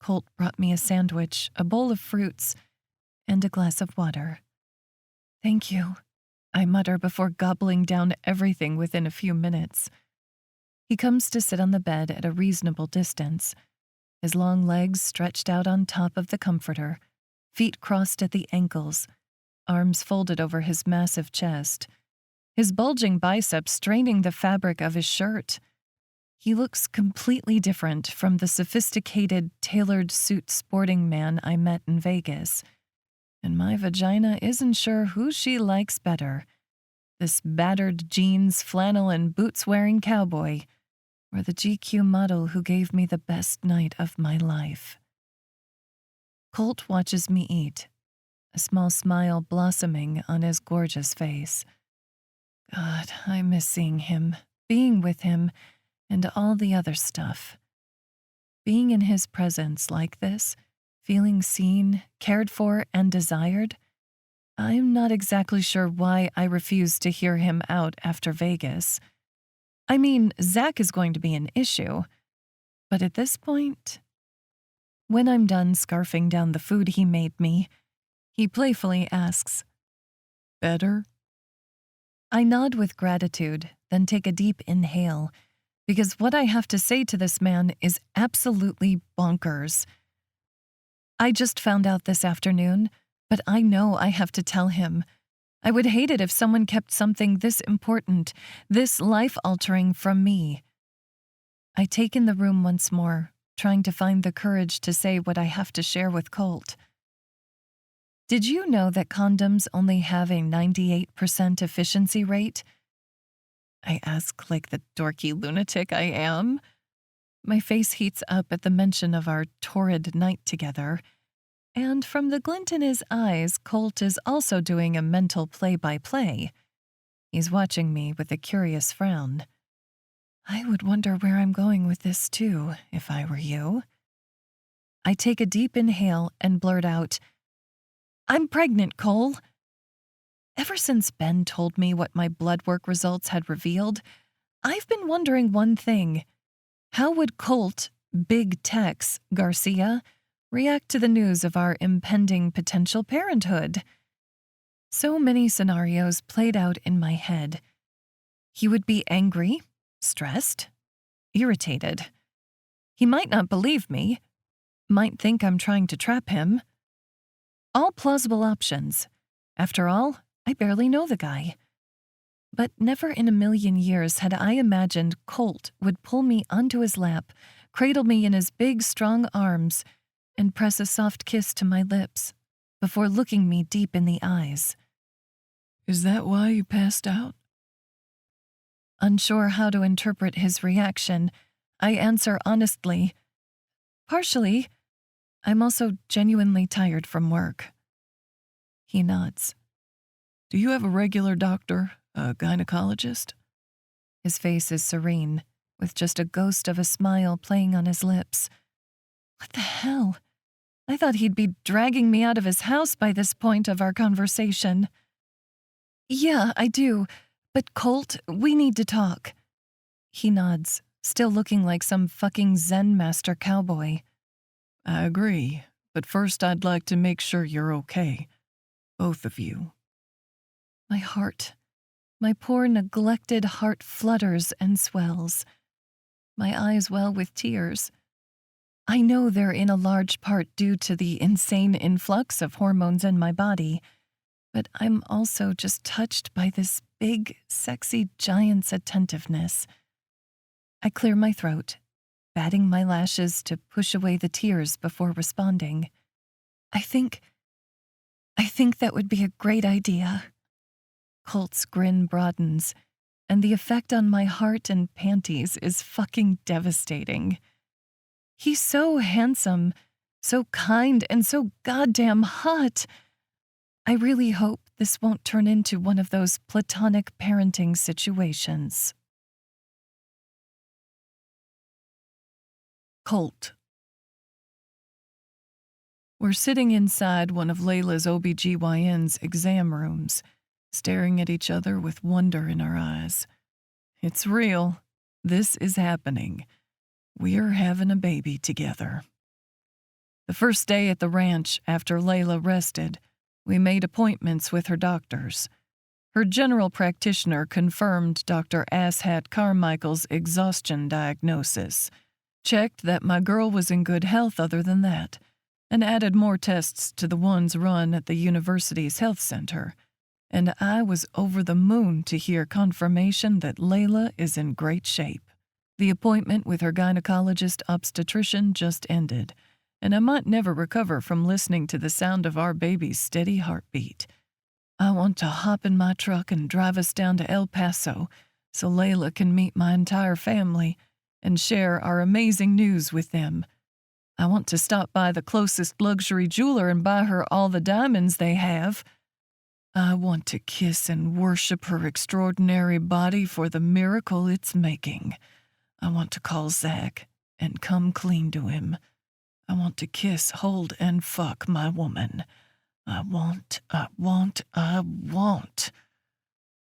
Colt brought me a sandwich, a bowl of fruits, and a glass of water. Thank you, I mutter before gobbling down everything within a few minutes. He comes to sit on the bed at a reasonable distance, his long legs stretched out on top of the comforter, feet crossed at the ankles, arms folded over his massive chest, his bulging biceps straining the fabric of his shirt. He looks completely different from the sophisticated, tailored suit sporting man I met in Vegas. And my vagina isn't sure who she likes better, this battered jeans, flannel, and boots-wearing cowboy, or the GQ model who gave me the best night of my life. Colt watches me eat, a small smile blossoming on his gorgeous face. God, I miss seeing him, being with him, and all the other stuff. Being in his presence like this, feeling seen, cared for, and desired, I'm not exactly sure why I refused to hear him out after Vegas. I mean, Zach is going to be an issue, but at this point... When I'm done scarfing down the food he made me, he playfully asks, "Better?" I nod with gratitude, then take a deep inhale, because what I have to say to this man is absolutely bonkers. I just found out this afternoon, but I know I have to tell him. I would hate it if someone kept something this important, this life-altering from me. I take in the room once more, trying to find the courage to say what I have to share with Colt. Did you know that condoms only have a 98% efficiency rate? I ask like the dorky lunatic I am. My face heats up at the mention of our torrid night together, and from the glint in his eyes, Colt is also doing a mental play-by-play. He's watching me with a curious frown. I would wonder where I'm going with this, too, if I were you. I take a deep inhale and blurt out, "I'm pregnant, Cole." Ever since Ben told me what my blood work results had revealed, I've been wondering one thing. How would Colt, Big Tex Garcia, react to the news of our impending potential parenthood? So many scenarios played out in my head. He would be angry, stressed, irritated. He might not believe me, might think I'm trying to trap him. All plausible options. After all, I barely know the guy. But never in a million years had I imagined Colt would pull me onto his lap, cradle me in his big, strong arms, and press a soft kiss to my lips before looking me deep in the eyes. "Is that why you passed out?" Unsure how to interpret his reaction, I answer honestly, "Partially. I'm also genuinely tired from work." He nods. "Do you have a regular doctor, a gynecologist?" His face is serene, with just a ghost of a smile playing on his lips. What the hell? I thought he'd be dragging me out of his house by this point of our conversation. "Yeah, I do. But Colt, we need to talk." He nods, still looking like some fucking Zen master cowboy. I agree, but first I'd like to make sure you're okay. Both of you. My heart, my poor neglected heart flutters and swells. My eyes well with tears. I know they're in a large part due to the insane influx of hormones in my body, but I'm also just touched by this big, sexy giant's attentiveness. I clear my throat, batting my lashes to push away the tears before responding. I think that would be a great idea. Colt's grin broadens, and the effect on my heart and panties is fucking devastating. He's so handsome, so kind, and so goddamn hot. I really hope this won't turn into one of those platonic parenting situations. Colt. We're sitting inside one of Layla's OBGYN's exam rooms, staring at each other with wonder in our eyes. It's real. This is happening. We're having a baby together. The first day at the ranch after Layla rested, we made appointments with her doctors. Her general practitioner confirmed Dr. Asshat Carmichael's exhaustion diagnosis, checked that my girl was in good health other than that, and added more tests to the ones run at the university's health center. And I was over the moon to hear confirmation that Layla is in great shape. The appointment with her gynecologist obstetrician just ended, and I might never recover from listening to the sound of our baby's steady heartbeat. I want to hop in my truck and drive us down to El Paso so Layla can meet my entire family and share our amazing news with them. I want to stop by the closest luxury jeweler and buy her all the diamonds they have. I want to kiss and worship her extraordinary body for the miracle it's making. I want to call Zach and come clean to him. I want to kiss, hold, and fuck my woman. I want.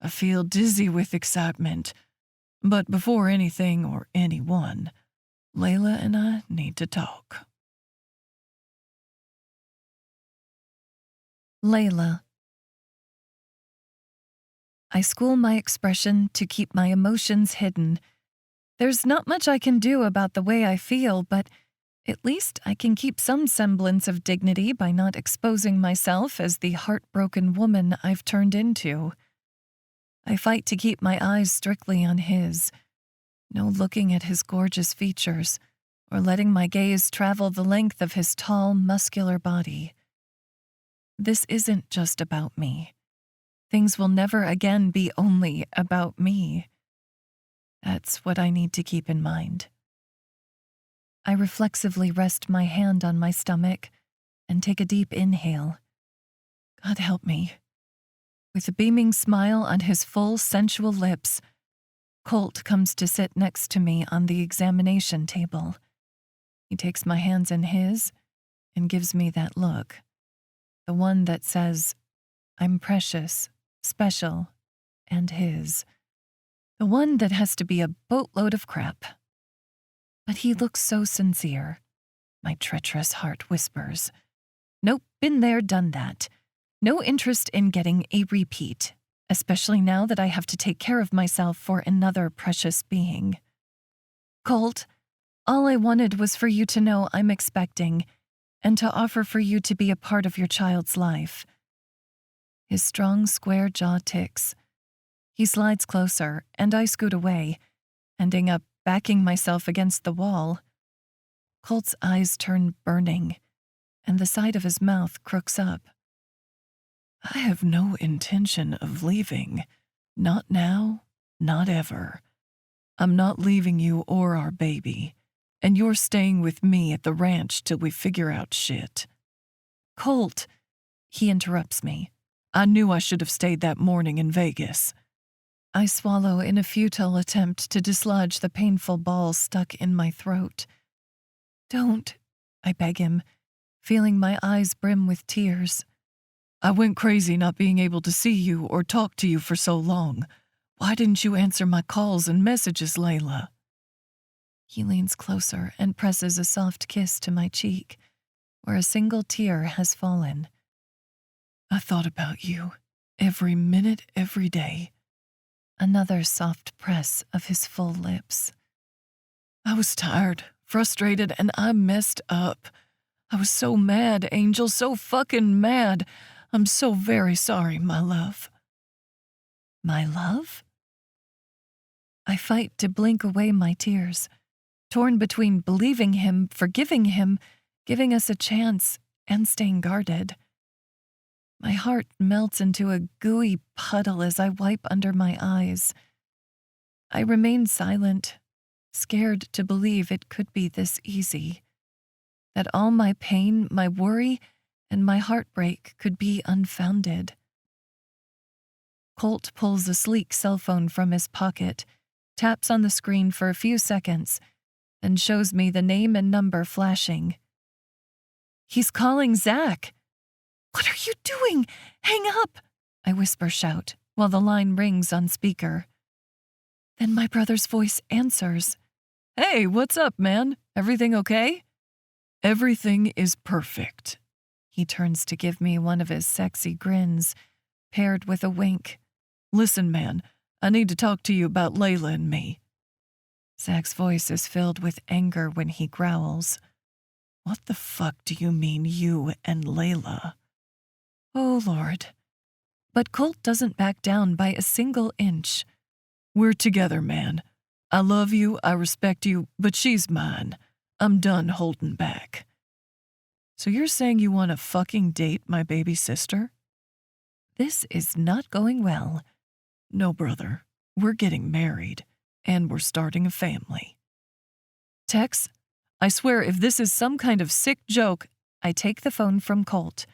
I feel dizzy with excitement. But before anything or anyone, Layla and I need to talk. Layla. I school my expression to keep my emotions hidden. There's not much I can do about the way I feel, but at least I can keep some semblance of dignity by not exposing myself as the heartbroken woman I've turned into. I fight to keep my eyes strictly on his, no looking at his gorgeous features or letting my gaze travel the length of his tall, muscular body. This isn't just about me. Things will never again be only about me. That's what I need to keep in mind. I reflexively rest my hand on my stomach and take a deep inhale. God help me. With a beaming smile on his full, sensual lips, Colt comes to sit next to me on the examination table. He takes my hands in his and gives me that look. The one that says, I'm precious, special, and his. The one that has to be a boatload of crap. But he looks so sincere. My treacherous heart whispers. Nope, been there, done that. No interest in getting a repeat, especially now that I have to take care of myself for another precious being. Colt, all I wanted was for you to know I'm expecting, and to offer for you to be a part of your child's life. His strong, square jaw ticks. He slides closer, and I scoot away, ending up backing myself against the wall. Colt's eyes turn burning, and the side of his mouth crooks up. I have no intention of leaving. Not now, not ever. I'm not leaving you or our baby, and you're staying with me at the ranch till we figure out shit. Colt, he interrupts me. I knew I should have stayed that morning in Vegas. I swallow in a futile attempt to dislodge the painful ball stuck in my throat. Don't, I beg him, feeling my eyes brim with tears. I went crazy not being able to see you or talk to you for so long. Why didn't you answer my calls and messages, Layla? He leans closer and presses a soft kiss to my cheek, where a single tear has fallen. I thought about you every minute, every day. Another soft press of his full lips. I was tired, frustrated, and I messed up. I was so mad, Angel, so fucking mad. I'm so very sorry, my love. My love? I fight to blink away my tears, torn between believing him, forgiving him, giving us a chance, and staying guarded. My heart melts into a gooey puddle as I wipe under my eyes. I remain silent, scared to believe it could be this easy, that all my pain, my worry, and my heartbreak could be unfounded. Colt pulls a sleek cell phone from his pocket, taps on the screen for a few seconds, and shows me the name and number flashing. He's calling Zach. What are you doing? Hang up! I whisper shout, while the line rings on speaker. Then my brother's voice answers. Hey, what's up, man? Everything okay? Everything is perfect. He turns to give me one of his sexy grins, paired with a wink. Listen, man, I need to talk to you about Layla and me. Zach's voice is filled with anger when he growls. What the fuck do you mean, you and Layla? Oh, Lord. But Colt doesn't back down by a single inch. We're together, man. I love you, I respect you, but she's mine. I'm done holding back. So you're saying you want to fucking date my baby sister? This is not going well. No, brother. We're getting married, and we're starting a family. Tex, I swear if this is some kind of sick joke, I take the phone from Colt.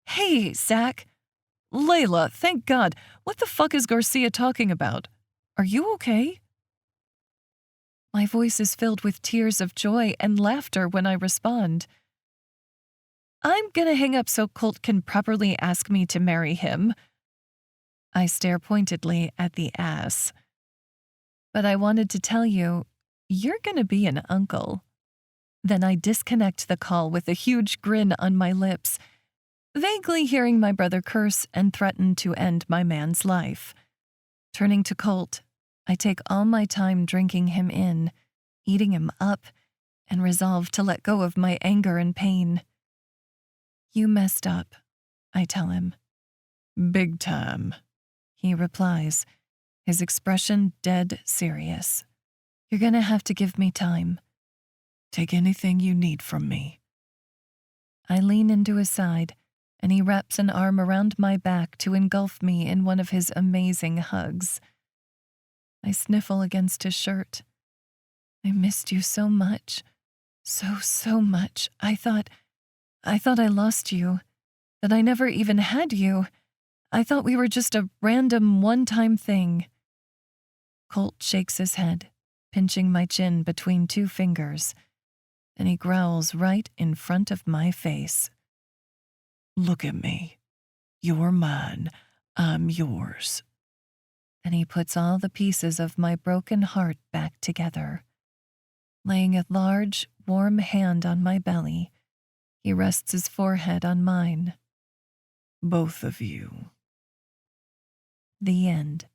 Hey, Zach. Layla, thank God. What the fuck is Garcia talking about? Are you okay? My voice is filled with tears of joy and laughter when I respond. I'm gonna hang up so Colt can properly ask me to marry him. I stare pointedly at the ass. But I wanted to tell you, you're gonna be an uncle. Then I disconnect the call with a huge grin on my lips, vaguely hearing my brother curse and threaten to end my man's life. Turning to Colt, I take all my time drinking him in, eating him up, and resolve to let go of my anger and pain. You messed up, I tell him. Big time, he replies, his expression dead serious. You're gonna have to give me time. Take anything you need from me. I lean into his side, and he wraps an arm around my back to engulf me in one of his amazing hugs. I sniffle against his shirt. I missed you so much. So much. I thought I lost you, that I never even had you. I thought we were just a random one-time thing. Colt shakes his head, pinching my chin between two fingers, and he growls right in front of my face. Look at me. You're mine. I'm yours. Then he puts all the pieces of my broken heart back together. Laying a large, warm hand on my belly, he rests his forehead on mine. Both of you. The end.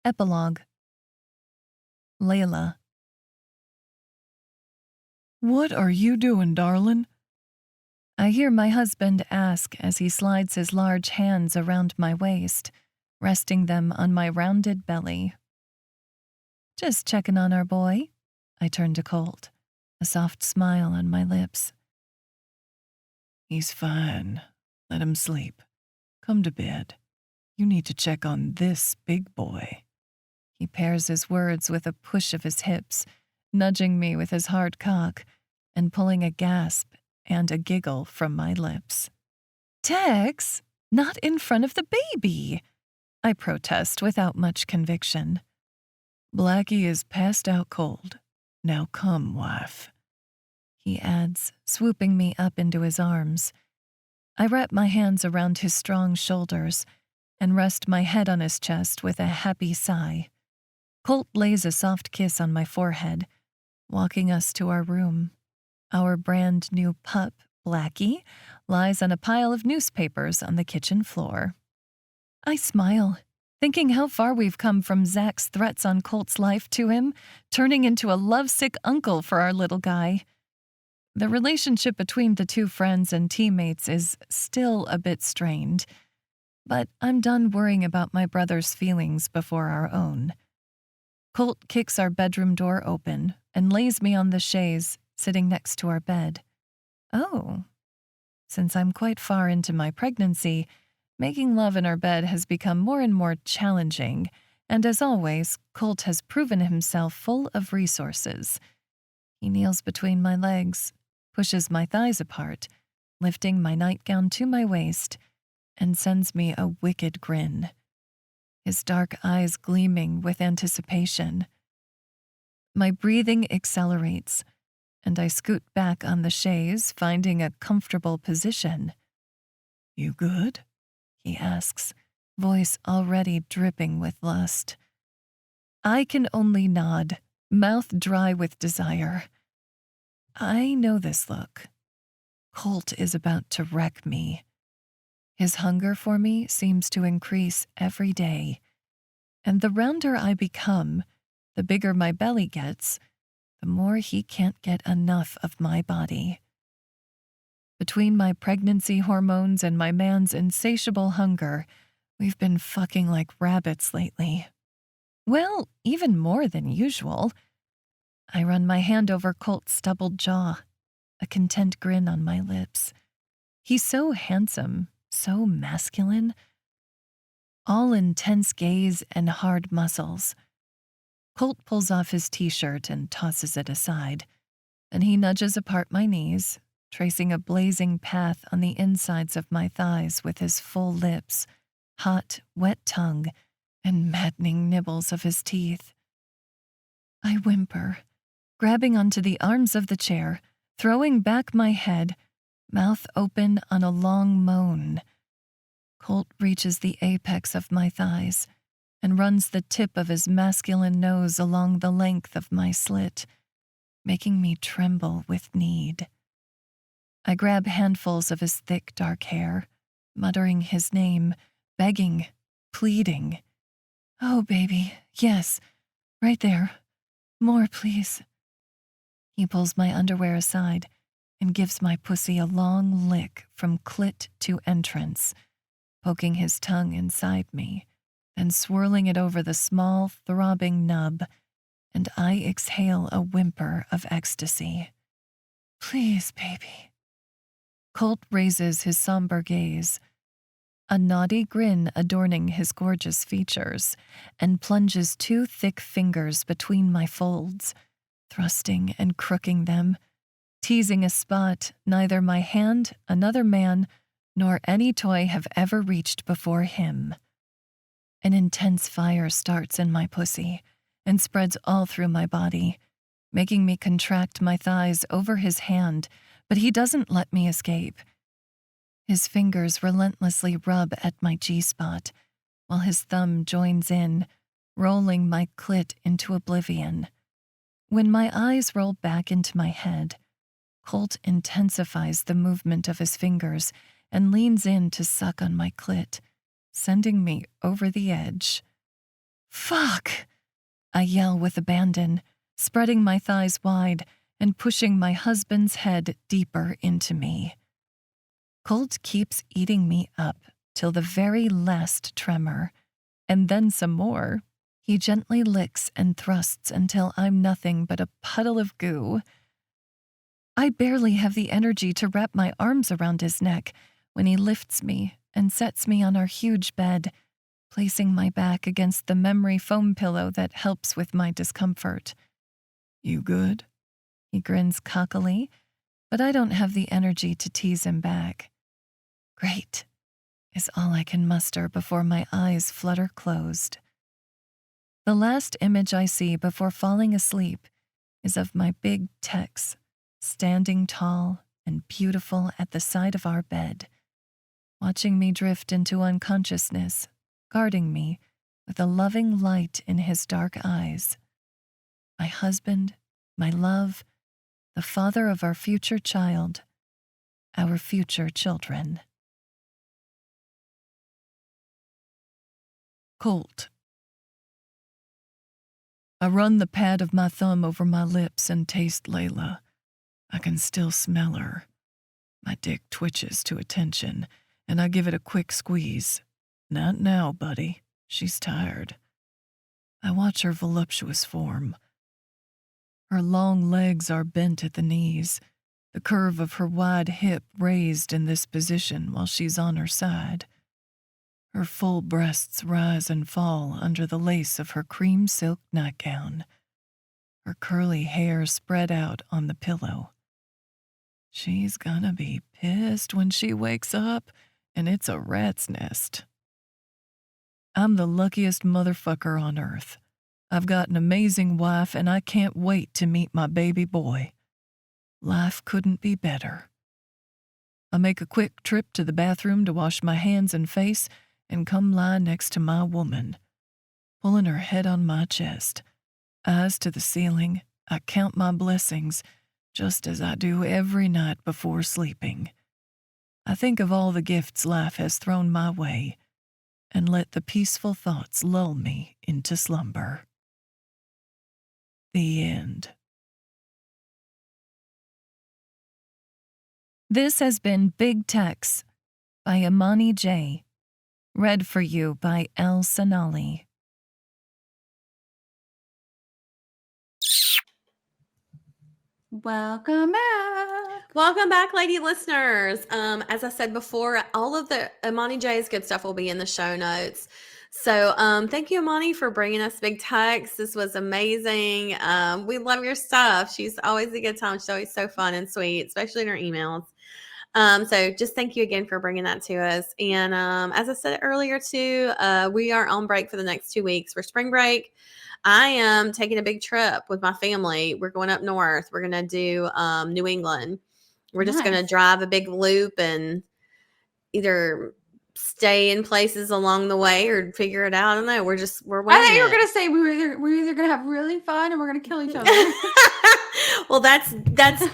Epilogue. Layla. What are you doing, darling? I hear my husband ask as he slides his large hands around my waist, resting them on my rounded belly. Just checking on our boy. I turn to Colt, a soft smile on my lips. He's fine. Let him sleep. Come to bed. You need to check on this big boy. He pairs his words with a push of his hips, nudging me with his hard cock and pulling a gasp and a giggle from my lips. Tex, not in front of the baby, I protest without much conviction. Blackie is passed out cold. Now come, wife, he adds, swooping me up into his arms. I wrap my hands around his strong shoulders and rest my head on his chest with a happy sigh. Colt lays a soft kiss on my forehead, walking us to our room. Our brand new pup, Blackie, lies on a pile of newspapers on the kitchen floor. I smile, thinking how far we've come from Zach's threats on Colt's life to him, turning into a lovesick uncle for our little guy. The relationship between the two friends and teammates is still a bit strained, but I'm done worrying about my brother's feelings before our own. Colt kicks our bedroom door open and lays me on the chaise, sitting next to our bed. Oh. Since I'm quite far into my pregnancy, making love in our bed has become more and more challenging, and as always, Colt has proven himself full of resources. He kneels between my legs, pushes my thighs apart, lifting my nightgown to my waist, and sends me a wicked grin, his dark eyes gleaming with anticipation. My breathing accelerates, and I scoot back on the chaise, finding a comfortable position. "You good?" he asks, voice already dripping with lust. I can only nod, mouth dry with desire. I know this look. Colt is about to wreck me. His hunger for me seems to increase every day, and the rounder I become, the bigger my belly gets, the more he can't get enough of my body. Between my pregnancy hormones and my man's insatiable hunger, we've been fucking like rabbits lately. Well, even more than usual. I run my hand over Colt's stubbled jaw, a content grin on my lips. He's so handsome, so masculine. All intense gaze and hard muscles. Colt pulls off his t-shirt and tosses it aside, and he nudges apart my knees, tracing a blazing path on the insides of my thighs with his full lips, hot, wet tongue, and maddening nibbles of his teeth. I whimper, grabbing onto the arms of the chair, throwing back my head, mouth open on a long moan. Colt reaches the apex of my thighs and runs the tip of his masculine nose along the length of my slit, making me tremble with need. I grab handfuls of his thick, dark hair, muttering his name, begging, pleading. Oh, baby, yes, right there. More, please. He pulls my underwear aside and gives my pussy a long lick from clit to entrance, poking his tongue inside me, then swirling it over the small, throbbing nub, and I exhale a whimper of ecstasy. Please, baby. Colt raises his somber gaze, a naughty grin adorning his gorgeous features, and plunges two thick fingers between my folds, thrusting and crooking them, teasing a spot neither my hand, another man, nor any toy have ever reached before him. An intense fire starts in my pussy and spreads all through my body, making me contract my thighs over his hand, but he doesn't let me escape. His fingers relentlessly rub at my G-spot, while his thumb joins in, rolling my clit into oblivion. When my eyes roll back into my head, Colt intensifies the movement of his fingers and leans in to suck on my clit, sending me over the edge. Fuck! I yell with abandon, spreading my thighs wide and pushing my husband's head deeper into me. Colt keeps eating me up till the very last tremor, and then some more. He gently licks and thrusts until I'm nothing but a puddle of goo. I barely have the energy to wrap my arms around his neck when he lifts me and sets me on our huge bed, placing my back against the memory foam pillow that helps with my discomfort. You good? He grins cockily, but I don't have the energy to tease him back. Great, is all I can muster before my eyes flutter closed. The last image I see before falling asleep is of my Big Tex, standing tall and beautiful at the side of our bed, watching me drift into unconsciousness, guarding me with a loving light in his dark eyes. My husband, my love, the father of our future child, our future children. Colt. I run the pad of my thumb over my lips and taste Layla. I can still smell her. My dick twitches to attention, and I give it a quick squeeze. Not now, buddy. She's tired. I watch her voluptuous form. Her long legs are bent at the knees, the curve of her wide hip raised in this position while she's on her side. Her full breasts rise and fall under the lace of her cream silk nightgown, her curly hair spread out on the pillow. She's gonna be pissed when she wakes up, and it's a rat's nest. I'm the luckiest motherfucker on earth. I've got an amazing wife, and I can't wait to meet my baby boy. Life couldn't be better. I make a quick trip to the bathroom to wash my hands and face and come lie next to my woman, pulling her head on my chest. Eyes to the ceiling, I count my blessings, just as I do every night before sleeping. I think of all the gifts life has thrown my way and let the peaceful thoughts lull me into slumber. The end. This has been Big Tex by Imani Jay. Read for you by El Sanali. Welcome back. Welcome back, lady listeners. As I said before, all of the Imani Jay's good stuff will be in the show notes. So thank you, Imani, for bringing us Big Tex. This was amazing. We love your stuff. She's always a good time. She's always so fun and sweet, especially in her emails. So just thank you again for bringing that to us. And as I said earlier too, we are on break for the next 2 weeks for spring break. I am taking a big trip with my family. We're going up north. We're going to do New England. We're just going to drive a big loop and either stay in places along the way or figure it out. I don't know. We're winging I thought you were it. going to say we're either going to have really fun and we're going to kill each other. Well, that's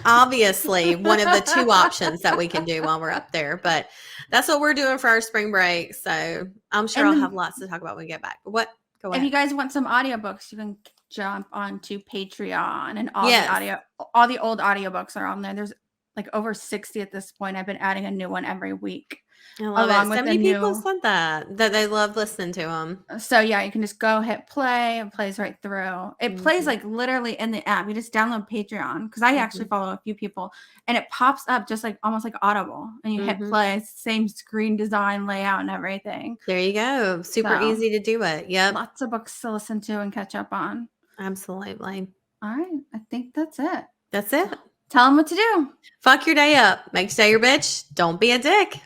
obviously one of the two options that we can do while we're up there. But that's what we're doing for our spring break. So I'm sure I'll have lots to talk about when we get back. What? Go ahead. If you guys want some audiobooks, you can jump onto Patreon, and all the old audiobooks are on there. There's like over 60 at this point. I've been adding a new one every week. I love it. So many people said that they love listening to them. So yeah, you can just go hit play. It plays right through. It plays like literally in the app. You just download Patreon, because I actually follow a few people, and it pops up just like almost like Audible, and you hit play. It's the same screen design, layout, and everything. There you go. Super easy to do it. Yep. Lots of books to listen to and catch up on. Absolutely. All right. I think that's it. That's it. Tell them what to do. Fuck your day up. Make today your bitch. Don't be a dick.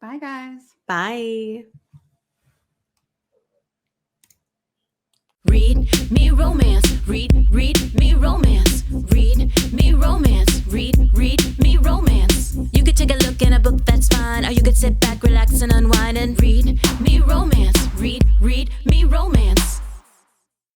Bye, guys. Bye. Read me romance. Read me romance.